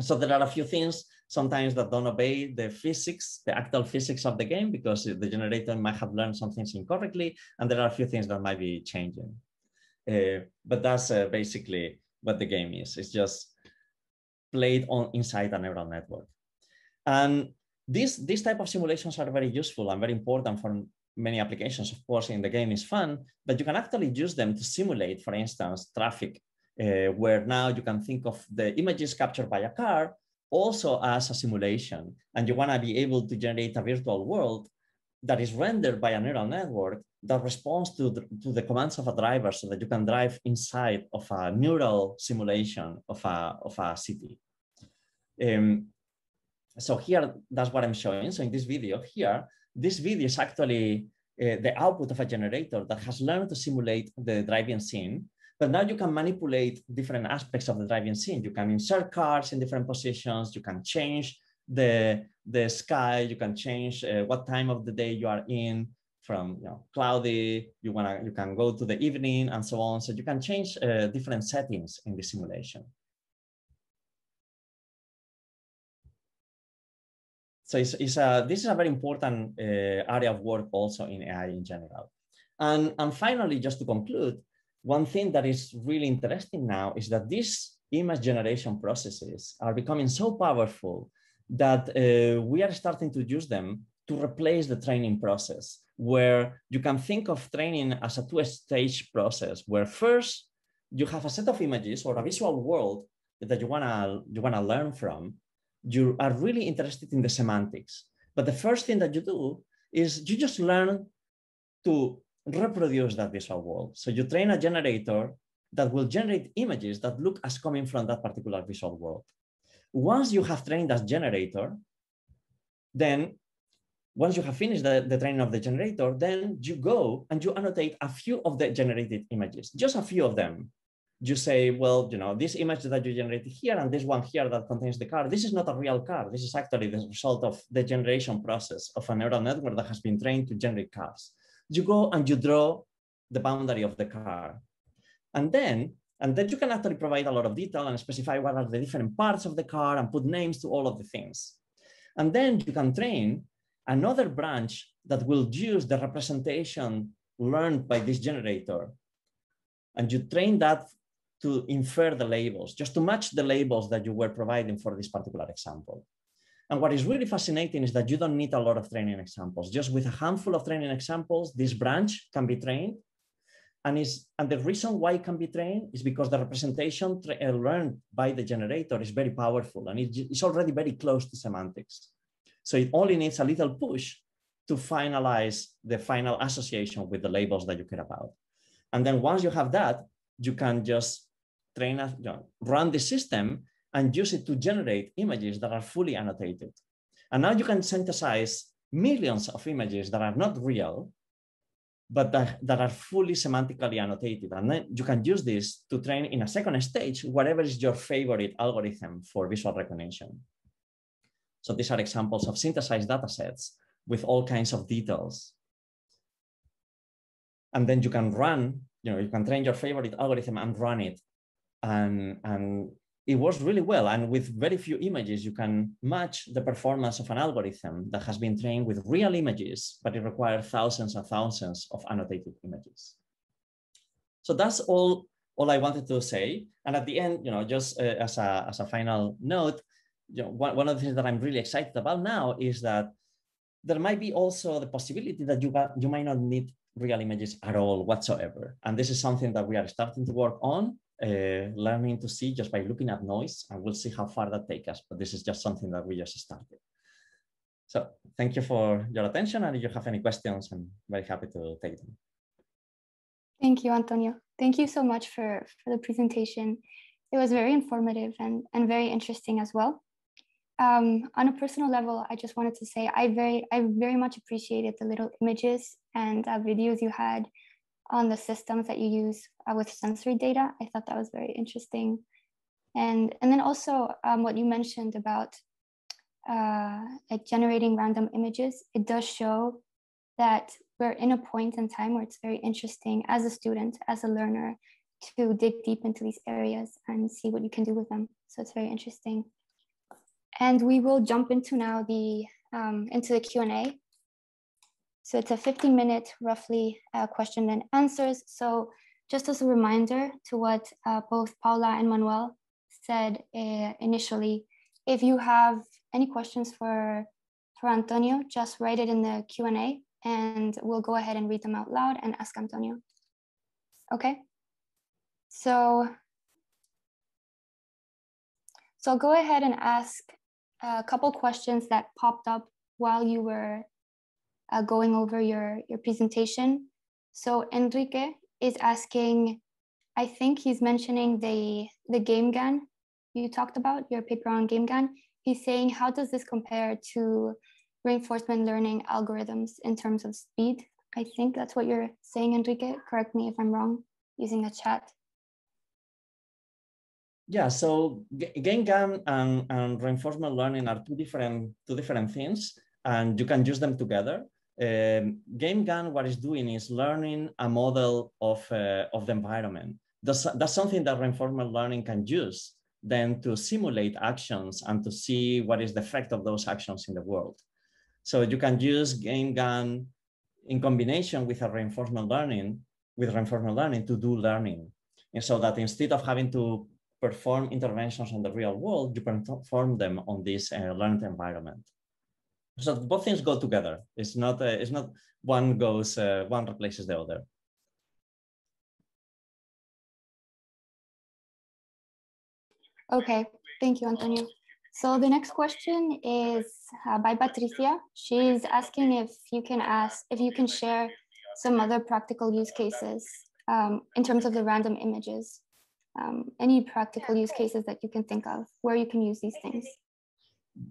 [SPEAKER 4] So there are a few things sometimes that don't obey the physics, the actual physics of the game, because the generator might have learned some things incorrectly, and there are a few things that might be changing. But that's basically what the game is. It's just played on inside a neural network. And these type of simulations are very useful and very important for many applications. Of course, in the game is fun, but you can actually use them to simulate, for instance, traffic, where now you can think of the images captured by a car also as a simulation. And you want to be able to generate a virtual world that is rendered by a neural network that responds to the commands of a driver so that you can drive inside of a neural simulation of a city. So here, that's what I'm showing. So in this video here, this video is actually the output of a generator that has learned to simulate the driving scene. But now you can manipulate different aspects of the driving scene. You can insert cars in different positions. You can change the sky. You can change what time of the day you are in, from cloudy. You can go to the evening and so on. So you can change different settings in the simulation. So this is a very important area of work also in AI in general. And finally, just to conclude, one thing that is really interesting now is that these image generation processes are becoming so powerful that we are starting to use them to replace the training process, where you can think of training as a two-stage process, where first you have a set of images or a visual world that you wanna learn from. You are really interested in the semantics, but the first thing that you do is you just learn to reproduce that visual world. So you train a generator that will generate images that look as coming from that particular visual world. Once you have trained that generator, then once you have finished the training of the generator, then you go and you annotate a few of the generated images, just a few of them. You say, well, this image that you generated here and this one here that contains the car, this is not a real car. This is actually the result of the generation process of a neural network that has been trained to generate cars. You go and you draw the boundary of the car. And then you can actually provide a lot of detail and specify what are the different parts of the car and put names to all of the things. And then you can train another branch that will use the representation learned by this generator. And you train that to infer the labels, just to match the labels that you were providing for this particular example. And what is really fascinating is that you don't need a lot of training examples. Just with a handful of training examples, this branch can be trained. And the reason why it can be trained is because the representation learned by the generator is very powerful, and it's already very close to semantics. So it only needs a little push to finalize the final association with the labels that you care about. And then once you have that, you can just run the system and use it to generate images that are fully annotated. And now you can synthesize millions of images that are not real, but that are fully semantically annotated. And then you can use this to train in a second stage, whatever is your favorite algorithm for visual recognition. So these are examples of synthesized data sets with all kinds of details. And then you can run, you can train your favorite algorithm and run it. And it works really well. And with very few images, you can match the performance of an algorithm that has been trained with real images, but it requires thousands and thousands of annotated images. So that's all I wanted to say. And at the end, just as a final note, one of the things that I'm really excited about now is that there might be also the possibility that you might not need real images at all whatsoever. And this is something that we are starting to work on, learning to see just by looking at noise, and we'll see how far that takes us. But this is just something that we just started. So thank you for your attention. And if you have any questions, I'm very happy to take them.
[SPEAKER 5] Thank you, Antonio. Thank you so much for the presentation. It was very informative and very interesting as well. On a personal level, I just wanted to say I very much appreciated the little images and videos you had on the systems that you use with sensory data. I thought that was very interesting. And then also what you mentioned about like generating random images, it does show that we're in a point in time where it's very interesting as a student, as a learner, to dig deep into these areas and see what you can do with them. So it's very interesting. And we will jump into now into the Q&A. So it's a 15-minute roughly question and answers. So just as a reminder to what both Paula and Manuel said initially, if you have any questions for Antonio, just write it in the Q&A and we'll go ahead and read them out loud and ask Antonio. Okay? So I'll go ahead and ask a couple questions that popped up while you were going over your presentation. So Enrique is asking, I think he's mentioning the game GAN you talked about, your paper on game GAN. He's saying, how does this compare to reinforcement learning algorithms in terms of speed? I think that's what you're saying, Enrique. Correct me if I'm wrong, using the chat.
[SPEAKER 4] Yeah, so game GAN and reinforcement learning are two different things, and you can use them together. Game GAN, what it's doing is learning a model of the environment. That's something that reinforcement learning can use then to simulate actions and to see what is the effect of those actions in the world. So you can use game GAN in combination with reinforcement learning to do learning. And so that instead of having to perform interventions on the real world, you can perform them on this learned environment. So both things go together. It's not one replaces the other.
[SPEAKER 5] Okay, thank you, Antonio. So the next question is by Patricia. She's asking if you can share some other practical use cases in terms of the random images. Any practical use cases that you can think of where you can use these things.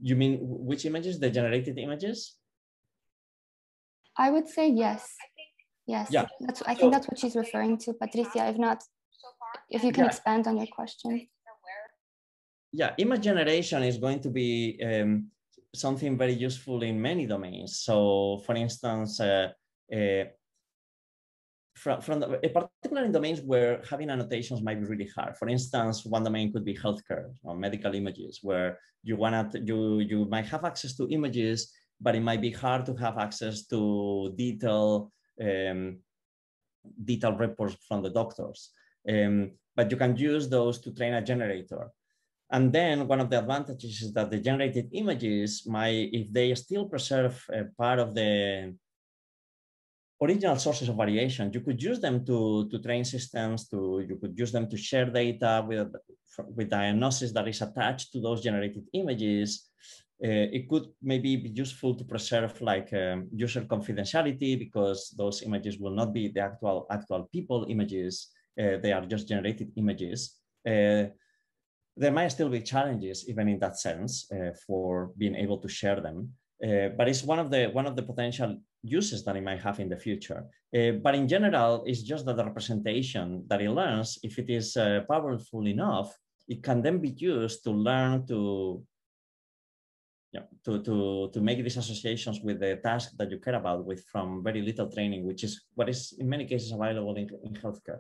[SPEAKER 4] You mean which images? The generated images?
[SPEAKER 5] I would say yes. Yes,
[SPEAKER 4] yeah.
[SPEAKER 5] I think that's what she's referring to, Patricia. If not, if you can expand on your question.
[SPEAKER 4] Yeah, image generation is going to be something very useful in many domains. So for instance, particularly in domains where having annotations might be really hard. For instance, one domain could be healthcare or medical images, where you might have access to images, but it might be hard to have access to detailed reports from the doctors. But you can use those to train a generator. And then one of the advantages is that the generated images if they still preserve part of the original sources of variation, you could use them to train systems, you could use them to share data with diagnosis that is attached to those generated images. It could maybe be useful to preserve user confidentiality, because those images will not be the actual people images. They are just generated images. There might still be challenges, even in that sense, for being able to share them. But it's one of the potential uses that it might have in the future. But in general, it's just that the representation that it learns, if it is powerful enough, it can then be used to learn to make these associations with the task that you care about from very little training, which is what is in many cases available in healthcare.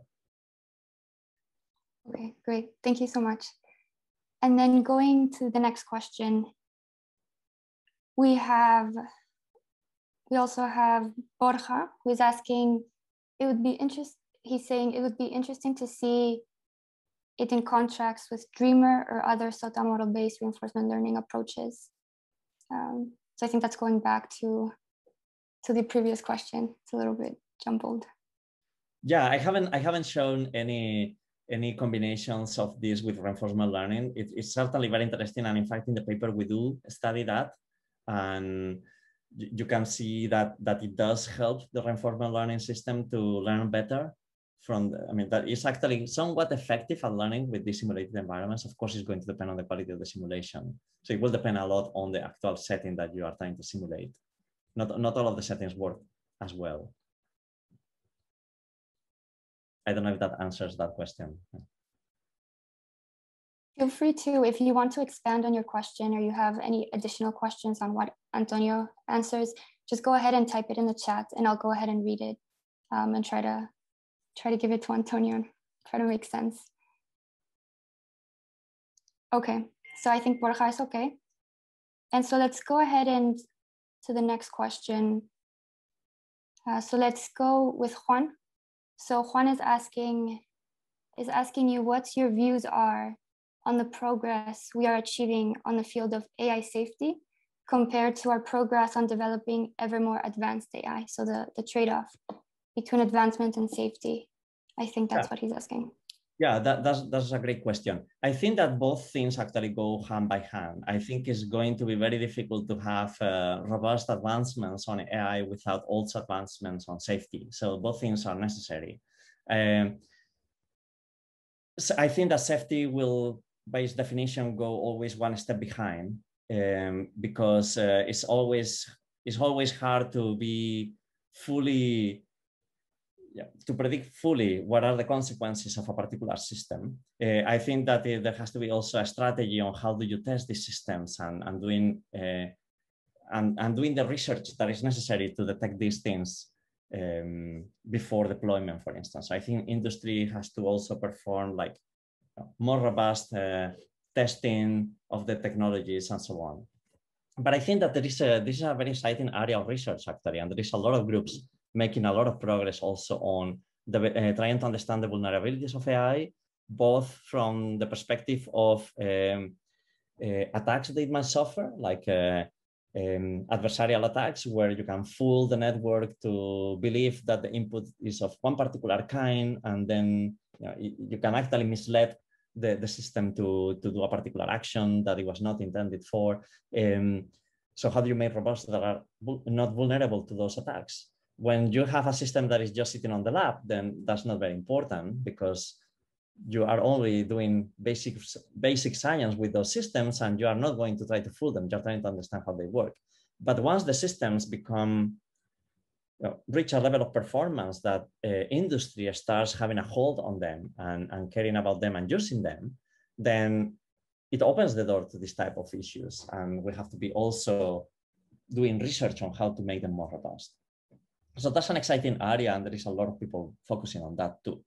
[SPEAKER 5] Okay, great. Thank you so much. And then going to the next question, we also have Borja, who is asking, he's saying it would be interesting to see it in contrast with Dreamer or other SOTA model-based reinforcement learning approaches. So I think that's going back to the previous question. It's a little bit jumbled.
[SPEAKER 4] Yeah, I haven't shown any combinations of this with reinforcement learning. It's certainly very interesting, and in fact, in the paper we do study that, and you can see that it does help the reinforcement learning system to learn better. that is actually somewhat effective at learning with these simulated environments. Of course, it's going to depend on the quality of the simulation. So it will depend a lot on the actual setting that you are trying to simulate. Not all of the settings work as well. I don't know if that answers that question.
[SPEAKER 5] Feel free to, if you want to expand on your question or you have any additional questions on what Antonio answers, just go ahead and type it in the chat and I'll go ahead and read it and try to give it to Antonio and try to make sense. Okay, so I think Borja is okay. And so let's go ahead and to the next question. So let's go with Juan. So Juan is asking you what your views are on the progress we are achieving on the field of AI safety compared to our progress on developing ever more advanced AI. So the trade-off between advancement and safety. I think that's what he's asking.
[SPEAKER 4] Yeah, that's a great question. I think that both things actually go hand by hand. I think it's going to be very difficult to have robust advancements on AI without also advancements on safety. So both things are necessary. So I think that safety will, by its definition, go always one step behind because it's always hard to be fully. To predict fully what are the consequences of a particular system. I think that there has to be also a strategy on how do you test these systems and doing the research that is necessary to detect these things before deployment, for instance. I think industry has to also perform like more robust testing of the technologies and so on. But I think that this is a very exciting area of research actually, and there is a lot of groups making a lot of progress also on trying to understand the vulnerabilities of AI, both from the perspective of attacks that it might suffer, like adversarial attacks, where you can fool the network to believe that the input is of one particular kind, and then you can actually mislead the system to do a particular action that it was not intended for. So how do you make robots that are not vulnerable to those attacks? When you have a system that is just sitting on the lab, then that's not very important because you are only doing basic science with those systems and you are not going to try to fool them. You're trying to understand how they work. But once the systems become, reach a level of performance that industry starts having a hold on them and caring about them and using them, then it opens the door to this type of issues. And we have to be also doing research on how to make them more robust. So that's an exciting area, and there is a lot of people focusing on that too.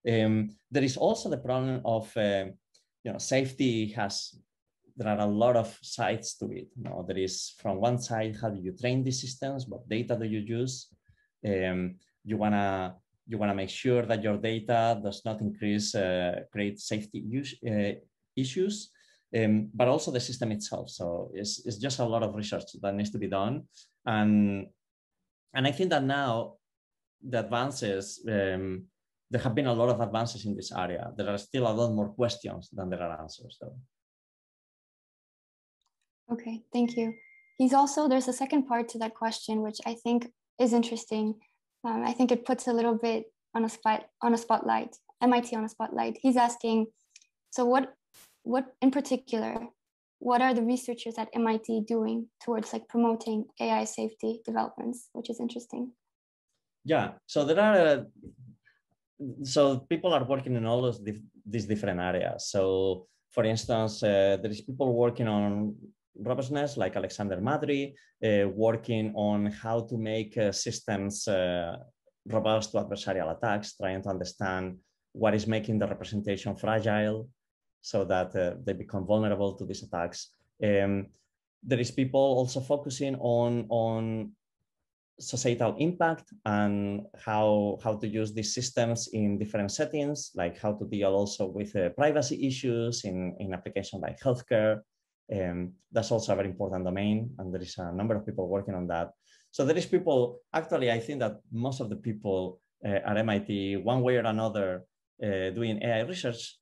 [SPEAKER 4] There is also the problem of, safety there are a lot of sides to it. There is, from one side, how do you train these systems? What data do you use? You wanna make sure that your data does not create safety issues, but also the system itself. So it's just a lot of research that needs to be done. And I think that now the advances, there have been a lot of advances in this area. There are still a lot more questions than there are answers, though.
[SPEAKER 5] Okay, thank you. There's a second part to that question, which I think is interesting. I think it puts a little bit on a spotlight, MIT on a spotlight. He's asking, so what in particular, what are the researchers at MIT doing towards promoting AI safety developments, which is interesting. Yeah,
[SPEAKER 4] so there are, so people are working in all of these different areas. So for instance, there is people working on robustness, like Alexander Madry, working on how to make systems robust to adversarial attacks, trying to understand what is making the representation fragile, so that they become vulnerable to these attacks. There is people also focusing on societal impact and how to use these systems in different settings, like how to deal also with privacy issues in applications like healthcare. That's also a very important domain, and there is a number of people working on that. So there is people, actually, I think that most of the people at MIT, one way or another, doing AI research,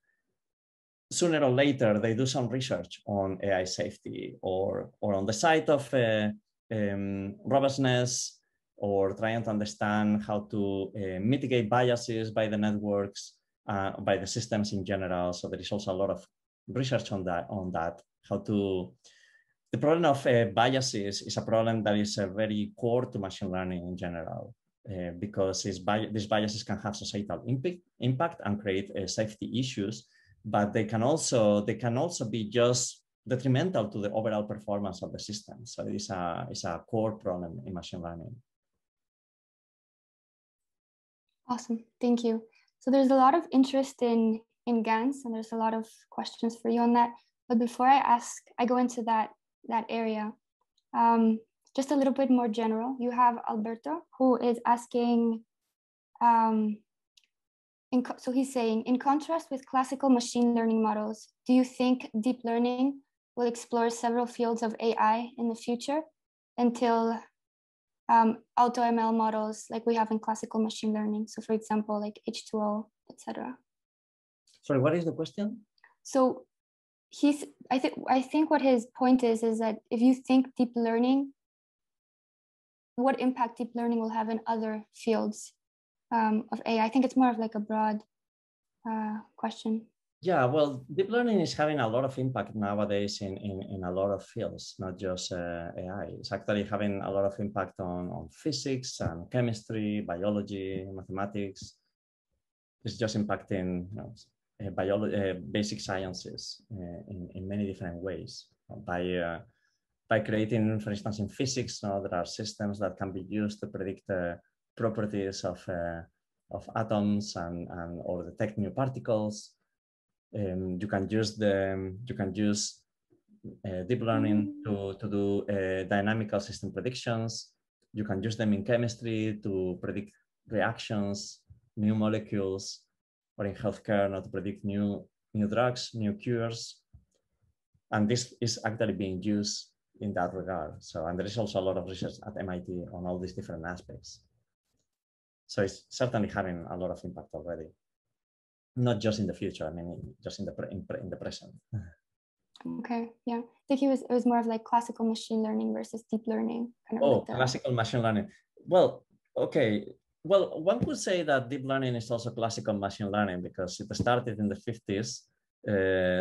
[SPEAKER 4] sooner or later, they do some research on AI safety or on the side of robustness or trying to understand how to mitigate biases by the networks, by the systems in general. So there is also a lot of research on that, how to. The problem of biases is a problem that is very core to machine learning in general, because these biases can have societal impact and create safety issues, but they can also be just detrimental to the overall performance of the system. So it's a core problem in machine learning.
[SPEAKER 5] Awesome, thank you. So there's a lot of interest in GANs, and there's a lot of questions for you on that. But before I go into that area, just a little bit more general. You have Alberto, who is asking, so he's saying, in contrast with classical machine learning models, do you think deep learning will explore several fields of AI in the future until auto ML models like we have in classical machine learning? So for example, like H2O, etc.
[SPEAKER 4] Sorry, what is the question?
[SPEAKER 5] So I think what his point is that if you think deep learning, what impact deep learning will have in other fields of AI? I think it's more of like a broad question.
[SPEAKER 4] Yeah, well, deep learning is having a lot of impact nowadays in a lot of fields, not just AI. It's actually having a lot of impact on physics and chemistry, biology, mathematics. It's just impacting basic sciences in many different ways. By creating, for instance, in physics, there are systems that can be used to predict the properties of atoms or detect new particles. You can use deep learning to do dynamical system predictions. You can use them in chemistry to predict reactions, new molecules, or in healthcare, to predict new drugs, new cures. And this is actually being used in that regard. So, and there is also a lot of research at MIT on all these different aspects. So it's certainly having a lot of impact already. Not just in the future, I mean, just in the present.
[SPEAKER 5] Okay, yeah. I think it was more of like classical machine learning versus deep learning. Kind of
[SPEAKER 4] Oh,
[SPEAKER 5] like
[SPEAKER 4] classical machine learning. Well, okay. Well, one could say that deep learning is also classical machine learning because it started in the 50s.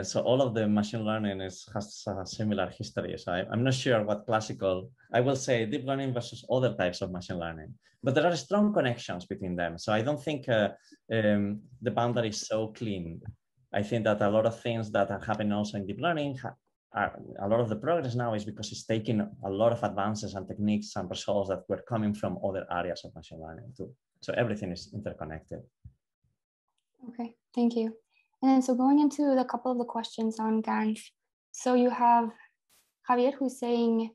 [SPEAKER 4] So all of the machine learning has a similar history. So I'm not sure what classical, I will say deep learning versus other types of machine learning, but there are strong connections between them. So I don't think the boundary is so clean. I think that a lot of things that are happening also in deep learning, a lot of the progress now is because it's taking a lot of advances and techniques and results that were coming from other areas of machine learning too. So everything is interconnected.
[SPEAKER 5] Okay, thank you. And so going into a couple of the questions on GANs. So you have Javier who's saying,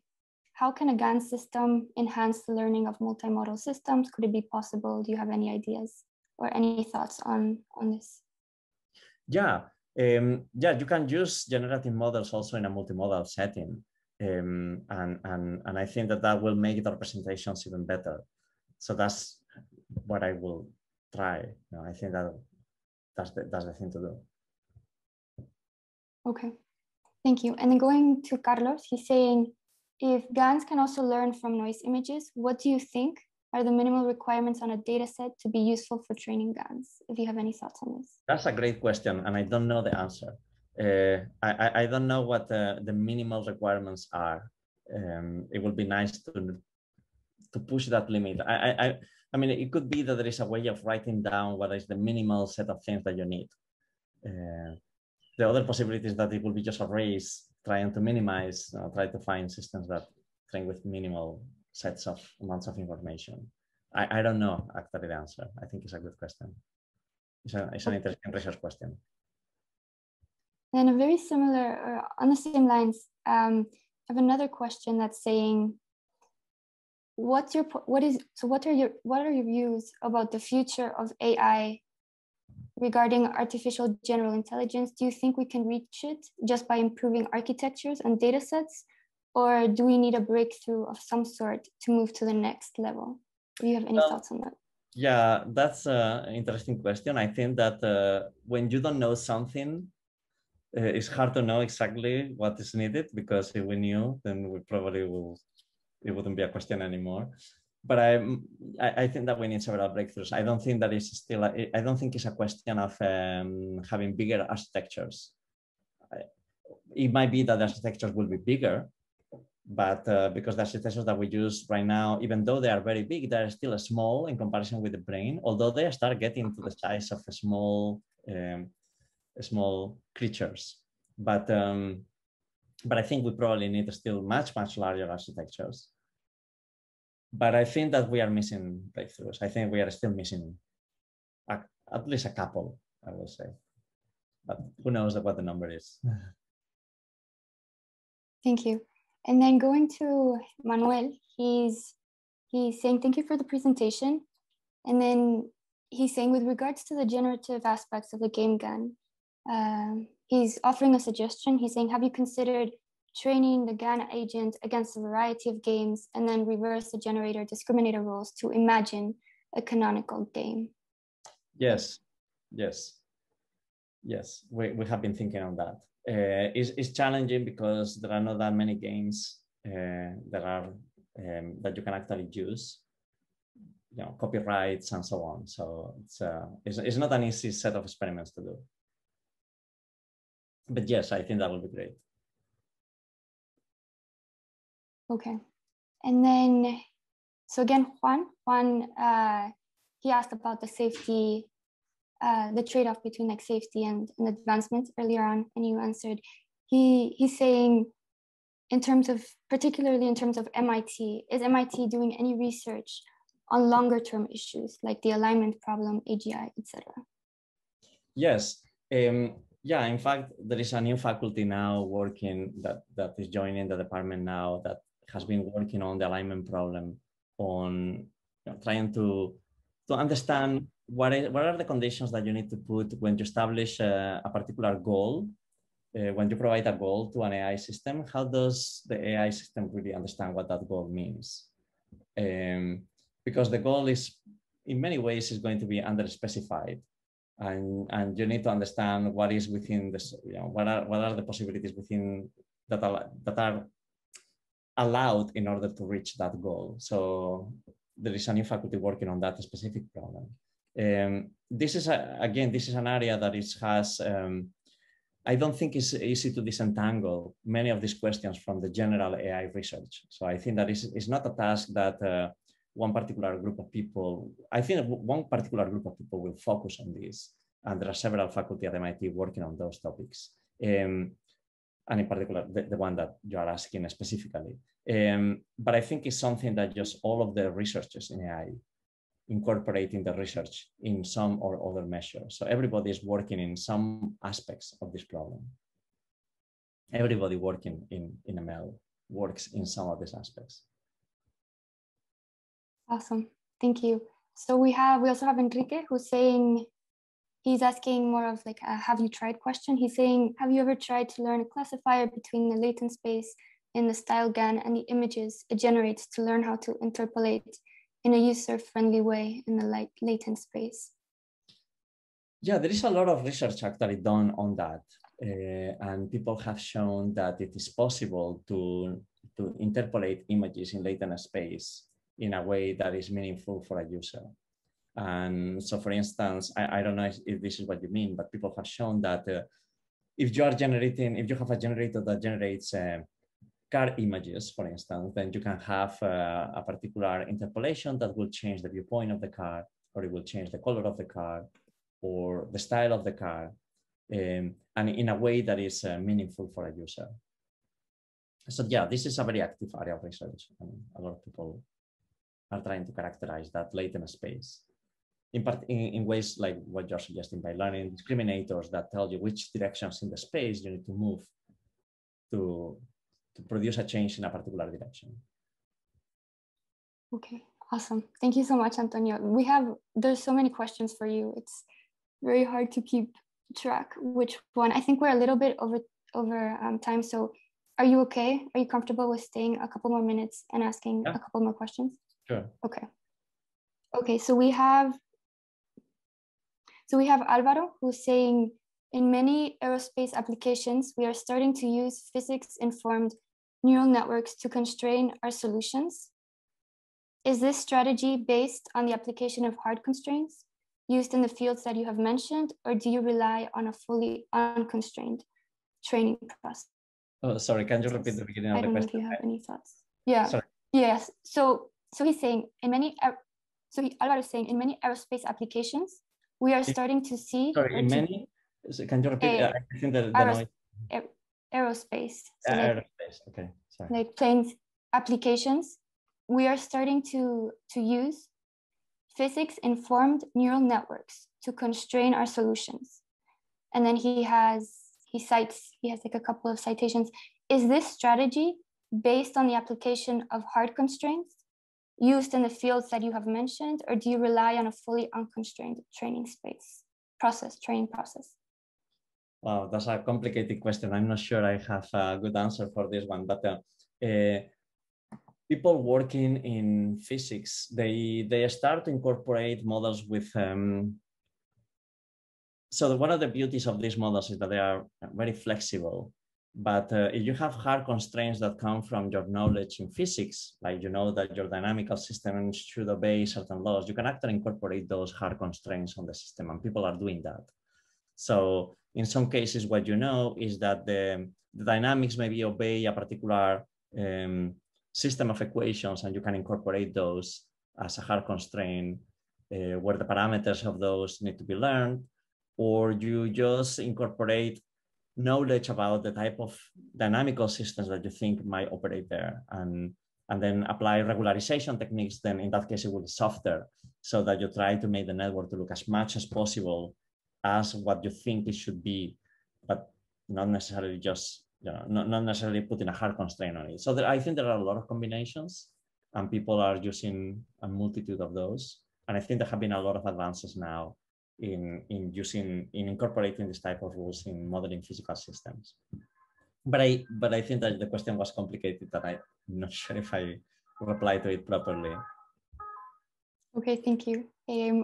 [SPEAKER 5] how can a GAN system enhance the learning of multimodal systems? Could it be possible? Do you have any ideas or any thoughts on this?
[SPEAKER 4] Yeah, you can use generative models also in a multimodal setting. And I think that will make the representations even better. So that's what I will try. I think that's the thing to do.
[SPEAKER 5] Okay, thank you. And then going to Carlos, he's saying, if GANs can also learn from noise images, what do you think are the minimal requirements on a data set to be useful for training GANs? If you have any thoughts on this.
[SPEAKER 4] That's a great question, and I don't know the answer. I don't know what the minimal requirements are. It would be nice to push that limit. I mean, it could be that there is a way of writing down what is the minimal set of things that you need. The other possibility is that it will be just a race trying to minimize, try to find systems that train with minimal sets of amounts of information. I don't know actually the answer. I think it's a good question. It's an interesting research question.
[SPEAKER 5] And a very similar, on the same lines, I have another question that's saying, what are your views about the future of AI regarding artificial general intelligence? Do you think we can reach it just by improving architectures and data sets, or do we need a breakthrough of some sort to move to the next level? Do you have any thoughts on that?
[SPEAKER 4] Yeah, that's an interesting question. I think that when you don't know something, it's hard to know exactly what is needed, because if we knew, then we probably it wouldn't be a question anymore. but I think that we need several breakthroughs. I don't think that is still, I don't think it's a question of having bigger architectures. It might be that the architectures will be bigger, but because the architectures that we use right now, even though they are very big, they're still small in comparison with the brain, although they start getting to the size of small creatures. But I think we probably need still much larger architectures. But I think that we are missing breakthroughs. I think we are still missing at least a couple, I will say. But who knows what the number is.
[SPEAKER 5] Thank you. And then going to Manuel, he's saying, thank you for the presentation. And then he's saying, with regards to the generative aspects of the game GAN, he's offering a suggestion. He's saying, have you considered training the GAN agent against a variety of games and then reverse the generator discriminator rules to imagine a canonical game?
[SPEAKER 4] Yes. We have been thinking on that. It's challenging because there are not that many games that you can actually use, copyrights and so on. So it's not an easy set of experiments to do. But yes, I think that will be great.
[SPEAKER 5] Okay. And then, so again, Juan, he asked about the safety, the trade-off between like safety and advancement earlier on, and you answered. He's saying, particularly in terms of MIT, is MIT doing any research on longer term issues like the alignment problem, AGI, etc.? Yes.
[SPEAKER 4] Yeah, in fact, there is a new faculty now working that is joining the department now that has been working on the alignment problem, on trying to understand what are the conditions that you need to put when you establish a particular goal. When you provide a goal to an AI system, how does the AI system really understand what that goal means? Because the goal is, in many ways, is going to be under-specified. And you need to understand what is within this, what are the possibilities within that are allowed in order to reach that goal. So there is a new faculty working on that specific problem. This is an area that has, I don't think it's easy to disentangle many of these questions from the general AI research. So I think that it's not a task that one particular group of people, I think one particular group of people will focus on this. And there are several faculty at MIT working on those topics. And in particular, the one that you are asking specifically. But I think it's something that just all of the researchers in AI incorporating the research in some or other measure. So everybody is working in some aspects of this problem. Everybody working in ML works in some of these aspects.
[SPEAKER 5] Awesome, thank you. So we also have Enrique, who's saying, he's asking more of like a have you tried question. He's saying, have you ever tried to learn a classifier between the latent space in the style GAN and the images it generates to learn how to interpolate in a user-friendly way in the latent space?
[SPEAKER 4] Yeah, there is a lot of research actually done on that. And people have shown that it is possible to interpolate images in latent space in a way that is meaningful for a user. And so, for instance, I don't know if this is what you mean, but people have shown that if you have a generator that generates car images, for instance, then you can have a particular interpolation that will change the viewpoint of the car, or it will change the color of the car, or the style of the car, and in a way that is meaningful for a user. So yeah, this is a very active area of research. A lot of people are trying to characterize that latent space in ways like what you're suggesting, by learning discriminators that tell you which directions in the space you need to move to produce a change in a particular direction.
[SPEAKER 5] Okay, awesome. Thank you so much, Antonio. There's so many questions for you. It's very hard to keep track which one. I think we're a little bit over time. So are you okay? Are you comfortable with staying a couple more minutes and asking a couple more questions?
[SPEAKER 4] Sure.
[SPEAKER 5] Okay. Okay, so we have Alvaro, who's saying, in many aerospace applications, we are starting to use physics-informed neural networks to constrain our solutions. is this strategy based on the application of hard constraints used in the fields that you have mentioned, or do you rely on a fully unconstrained training process?
[SPEAKER 4] Oh, sorry, can you repeat the beginning of the question?
[SPEAKER 5] I don't know if you have any thoughts. Yeah.
[SPEAKER 4] Sorry.
[SPEAKER 5] Yes. So he's saying Alvaro is saying in many aerospace applications, we are starting to see.
[SPEAKER 4] Sorry, in many. Can you repeat? I think the noise.
[SPEAKER 5] Aerospace. So
[SPEAKER 4] aerospace. Okay. Sorry.
[SPEAKER 5] Like planes applications, we are starting to use physics-informed neural networks to constrain our solutions. And then he has like a couple of citations. Is this strategy based on the application of hard constraints used in the fields that you have mentioned, or do you rely on a fully unconstrained training process?
[SPEAKER 4] Wow, that's a complicated question. I'm not sure I have a good answer for this one, but people working in physics, they start to incorporate models with, so one of the beauties of these models is that they are very flexible. But if you have hard constraints that come from your knowledge in physics, like you know that your dynamical system should obey certain laws, you can actually incorporate those hard constraints on the system, and people are doing that. So in some cases, what you know is that the dynamics maybe obey a particular system of equations, and you can incorporate those as a hard constraint where the parameters of those need to be learned, or you just incorporate knowledge about the type of dynamical systems that you think might operate there, and then apply regularization techniques. Then in that case, it will be softer, so that you try to make the network to look as much as possible as what you think it should be, but not necessarily just, not necessarily putting a hard constraint on it. So I think there are a lot of combinations, and people are using a multitude of those. And I think there have been a lot of advances now in incorporating this type of rules in modeling physical systems. But I think that the question was complicated, that I'm not sure if I replied to it properly.
[SPEAKER 5] Okay, thank you.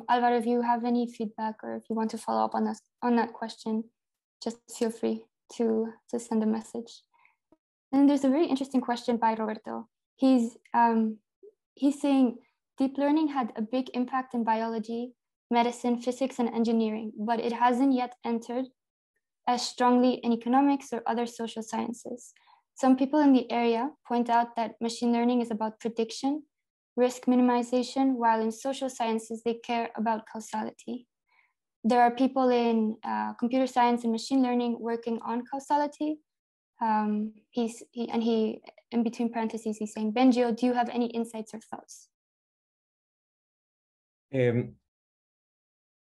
[SPEAKER 5] Alvaro, if you have any feedback or if you want to follow up on that question, just feel free to send a message. And there's a very interesting question by Roberto. He's saying deep learning had a big impact in biology, medicine, physics, and engineering, but it hasn't yet entered as strongly in economics or other social sciences. Some people in the area point out that machine learning is about prediction, risk minimization, while in social sciences, they care about causality. There are people in computer science and machine learning working on causality. He in between parentheses, he's saying, Benjio, do you have any insights or thoughts?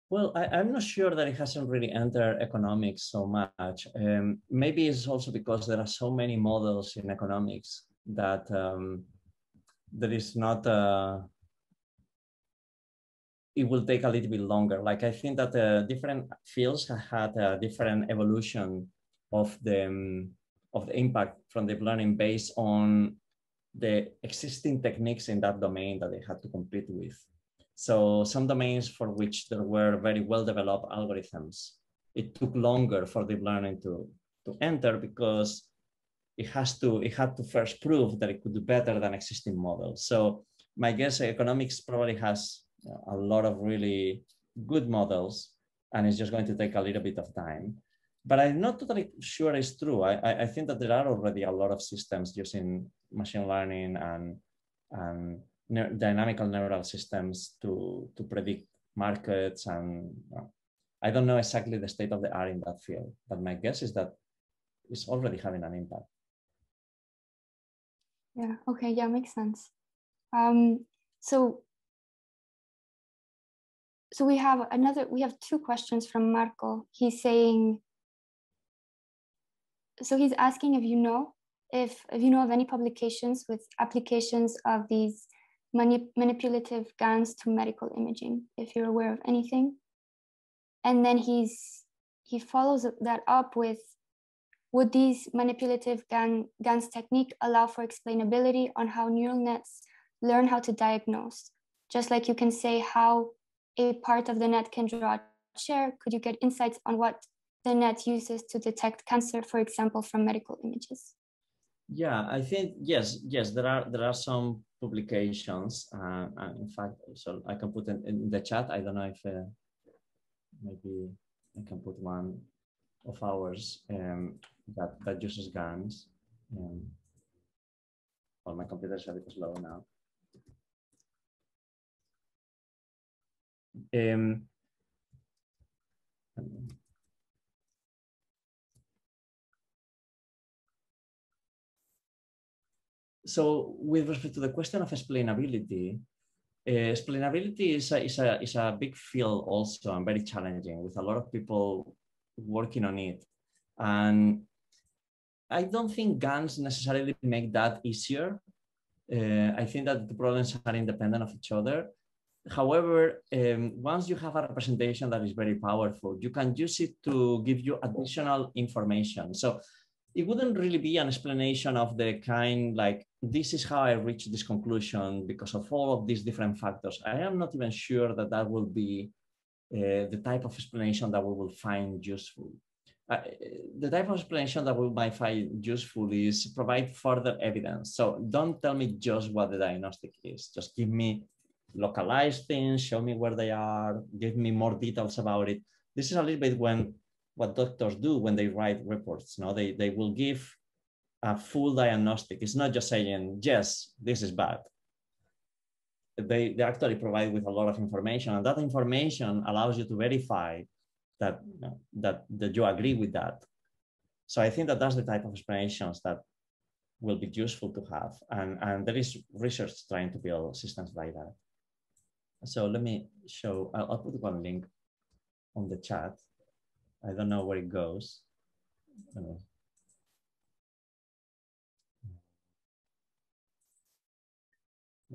[SPEAKER 4] Well, I'm not sure that it hasn't really entered economics so much. Maybe it's also because there are so many models in economics that there is not, it will take a little bit longer. Like, I think that different fields have had a different evolution of the impact from deep learning based on the existing techniques in that domain that they had to compete with. So some domains for which there were very well-developed algorithms, it took longer for deep learning to enter, because it had to first prove that it could do better than existing models. So my guess, economics probably has a lot of really good models, and it's just going to take a little bit of time. But I'm not totally sure it's true. I think that there are already a lot of systems using machine learning and dynamical neural systems to predict markets, and I don't know exactly the state of the art in that field, but my guess is that it's already having an impact.
[SPEAKER 5] Yeah, okay, yeah, makes sense. So we have two questions from Marco. He's saying, so he's asking if you know of any publications with applications of these manipulative GANs to medical imaging, if you're aware of anything. And then he follows that up with, would these manipulative GANs technique allow for explainability on how neural nets learn how to diagnose? Just like you can say how a part of the net can draw a chair, could you get insights on what the net uses to detect cancer, for example, from medical images?
[SPEAKER 4] Yeah, I think yes, there are some publications, and in fact, so I can put in the chat. I don't know if maybe I can put one of ours that uses GANs. Well, my computer is a bit slow now. So with respect to the question of explainability, explainability is a big field also and very challenging with a lot of people working on it. And I don't think GANs necessarily make that easier. I think that the problems are independent of each other. However, once you have a representation that is very powerful, you can use it to give you additional information. So it wouldn't really be an explanation of the kind like, this is how I reached this conclusion because of all of these different factors. I am not even sure that that will be the type of explanation that we will find useful. The type of explanation that we might find useful is provide further evidence. So don't tell me just what the diagnostic is. Just give me localized things, show me where they are, give me more details about it. This is a little bit what doctors do when they write reports. No, they will give a full diagnostic. It's not just saying, yes, this is bad. They actually provide with a lot of information, and that information allows you to verify that you agree with that. So I think that that's the type of explanations that will be useful to have. And there is research trying to build systems like that. So let me show, I'll put one link on the chat. I don't know where it goes.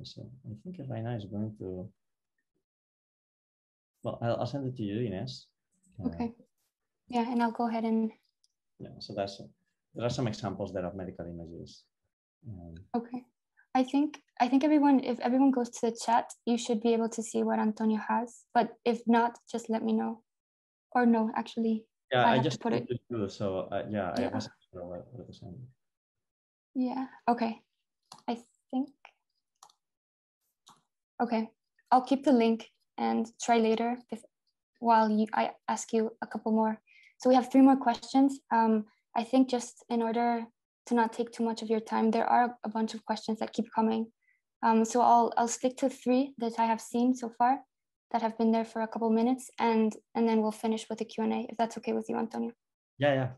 [SPEAKER 4] So I think right now is going to, well, I'll send it to you, Ines.
[SPEAKER 5] Okay. Yeah, and I'll go ahead and.
[SPEAKER 4] Yeah, so there are some examples there of medical images.
[SPEAKER 5] Okay. I think everyone, if everyone goes to the chat, you should be able to see what Antonio has. But if not, just let me know. Or no, actually.
[SPEAKER 4] Yeah, I
[SPEAKER 5] just put it.
[SPEAKER 4] Do, so yeah, I wasn't sure what to send.
[SPEAKER 5] Yeah. Okay. I think. Okay. I'll keep the link and try later while I ask you a couple more. So we have 3 more questions. I think just in order to not take too much of your time, there are a bunch of questions that keep coming. So I'll stick to 3 that I have seen so far that have been there for a couple minutes, and then we'll finish with the Q&A, if that's okay with you, Antonio.
[SPEAKER 4] Yeah.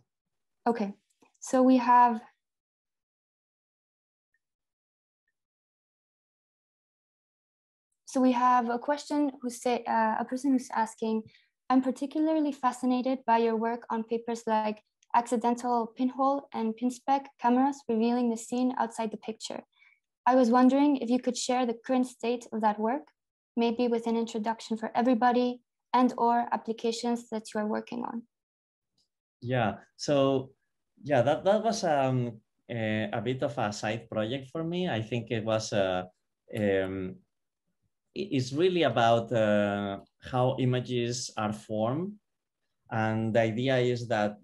[SPEAKER 5] Okay. So we have a question a person who's asking, I'm particularly fascinated by your work on papers like accidental pinhole and pinspec cameras revealing the scene outside the picture. I was wondering if you could share the current state of that work, maybe with an introduction for everybody and/or applications that you are working on.
[SPEAKER 4] Yeah, so yeah, that was a bit of a side project for me. I think it was it's really about how images are formed. And the idea is that,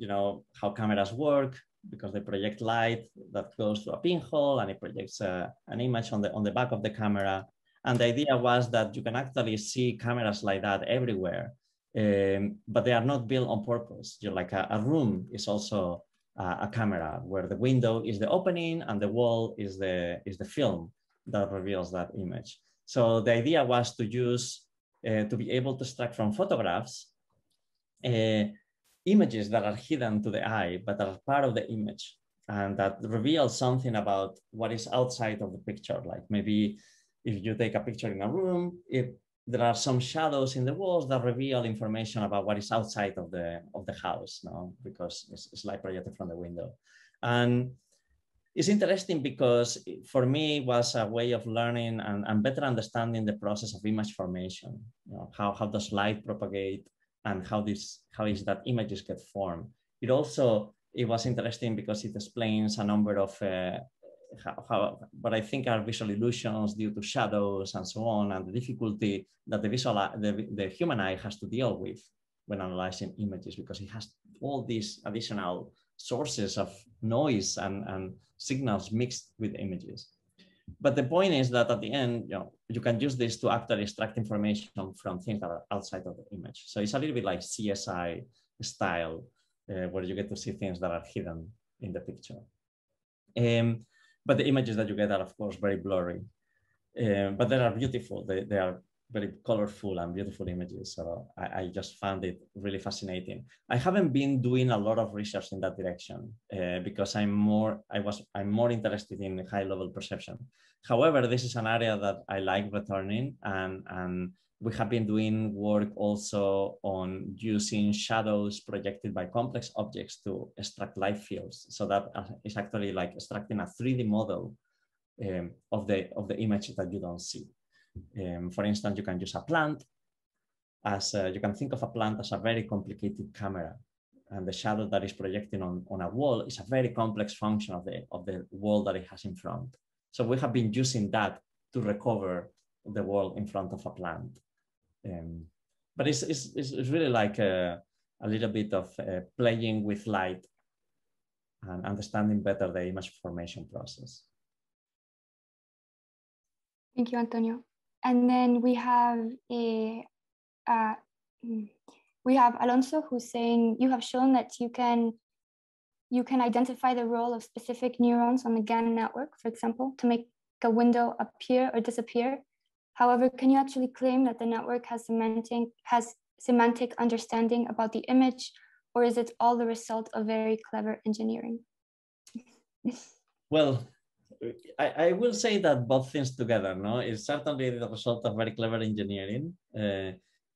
[SPEAKER 4] how cameras work, because they project light that goes through a pinhole and it projects an image on the back of the camera. And the idea was that you can actually see cameras like that everywhere, but they are not built on purpose. Like a room is also a camera where the window is the opening and the wall is the film that reveals that image. So the idea was to use, to be able to extract from photographs images that are hidden to the eye, but are part of the image and that reveal something about what is outside of the picture. Like maybe if you take a picture in a room, there are some shadows in the walls that reveal information about what is outside of the house, because it's light projected from the window. And it's interesting because for me, it was a way of learning and better understanding the process of image formation. How does light propagate and how is that images get formed. It was interesting because it explains a number of what I think are visual illusions due to shadows and so on, and the difficulty that the human eye has to deal with when analyzing images, because it has all these additional sources of noise and signals mixed with images. But the point is that at the end, you can use this to actually extract information from things that are outside of the image. So it's a little bit like CSI style, where you get to see things that are hidden in the picture. But the images that you get are, of course, very blurry. But they are beautiful. They are very colorful and beautiful images. So I just found it really fascinating. I haven't been doing a lot of research in that direction because I'm more interested in high-level perception. However, this is an area that I like returning, and we have been doing work also on using shadows projected by complex objects to extract light fields. So that is actually like extracting a 3D model of the image that you don't see. For instance, you can use a plant as you can think of a plant as a very complicated camera, and the shadow that is projecting on a wall is a very complex function of the wall that it has in front. So we have been using that to recover the wall in front of a plant. But it's really like a little bit of playing with light and understanding better the image formation process.
[SPEAKER 5] Thank you, Antonio. And then we have Alonso, who's saying, you have shown that you can identify the role of specific neurons on the GAN network, for example, to make a window appear or disappear. However, can you actually claim that the network has semantic understanding about the image, or is it all the result of very clever engineering?
[SPEAKER 4] Well, I will say that both things together, no? It's certainly the result of very clever engineering.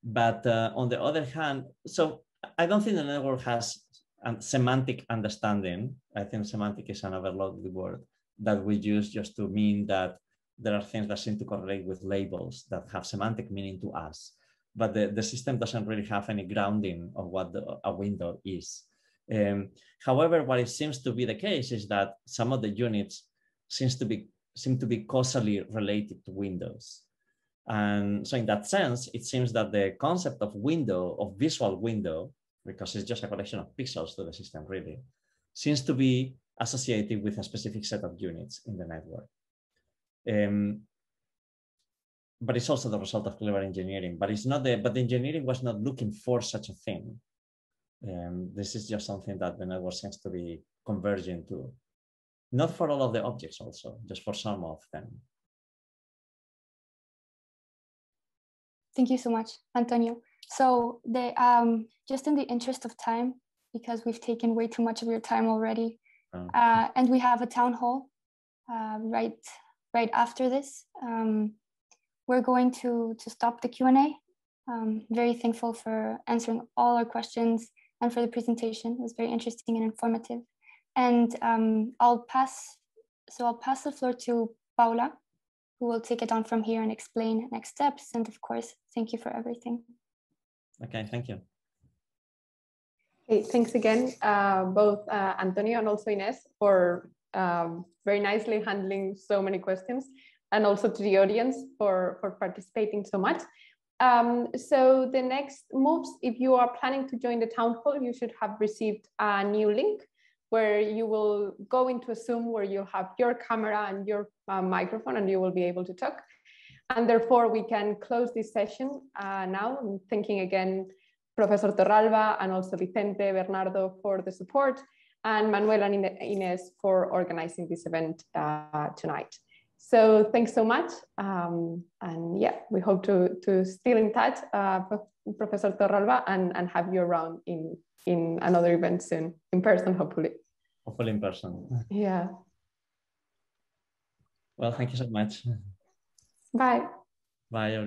[SPEAKER 4] But on the other hand, so I don't think the network has a semantic understanding. I think semantic is an overloaded word that we use just to mean that there are things that seem to correlate with labels that have semantic meaning to us. But the system doesn't really have any grounding of what a window is. However, what it seems to be the case is that some of the units seem to be causally related to windows. And so in that sense, it seems that the concept of window, of visual window, because it's just a collection of pixels to the system really, seems to be associated with a specific set of units in the network. But it's also the result of clever engineering, but the engineering was not looking for such a thing. This is just something that the network seems to be converging to. Not for all of the objects also, just for some of them.
[SPEAKER 5] Thank you so much, Antonio. So just in the interest of time, because we've taken way too much of your time already, and we have a town hall right after this, we're going to stop the Q&A. Very thankful for answering all our questions and for the presentation. It was very interesting and informative. And I'll pass the floor to Paula, who will take it on from here and explain next steps. And of course, thank you for everything.
[SPEAKER 4] Okay, thank you.
[SPEAKER 1] Hey, thanks again, both Antonio and also Ines, for very nicely handling so many questions, and also to the audience for participating so much. So the next moves, if you are planning to join the town hall, you should have received a new link where you will go into a Zoom where you'll have your camera and your microphone, and you will be able to talk. And therefore, we can close this session now. I'm thanking again Professor Torralba and also Vicente, Bernardo for the support, and Manuel and Ines for organizing this event tonight. So thanks so much. And yeah, we hope to still in touch, Professor Torralba, and have you around in another event soon, in person, hopefully.
[SPEAKER 4] Hopefully in person.
[SPEAKER 1] Yeah.
[SPEAKER 4] Well, thank you so much.
[SPEAKER 1] Bye.
[SPEAKER 4] Bye.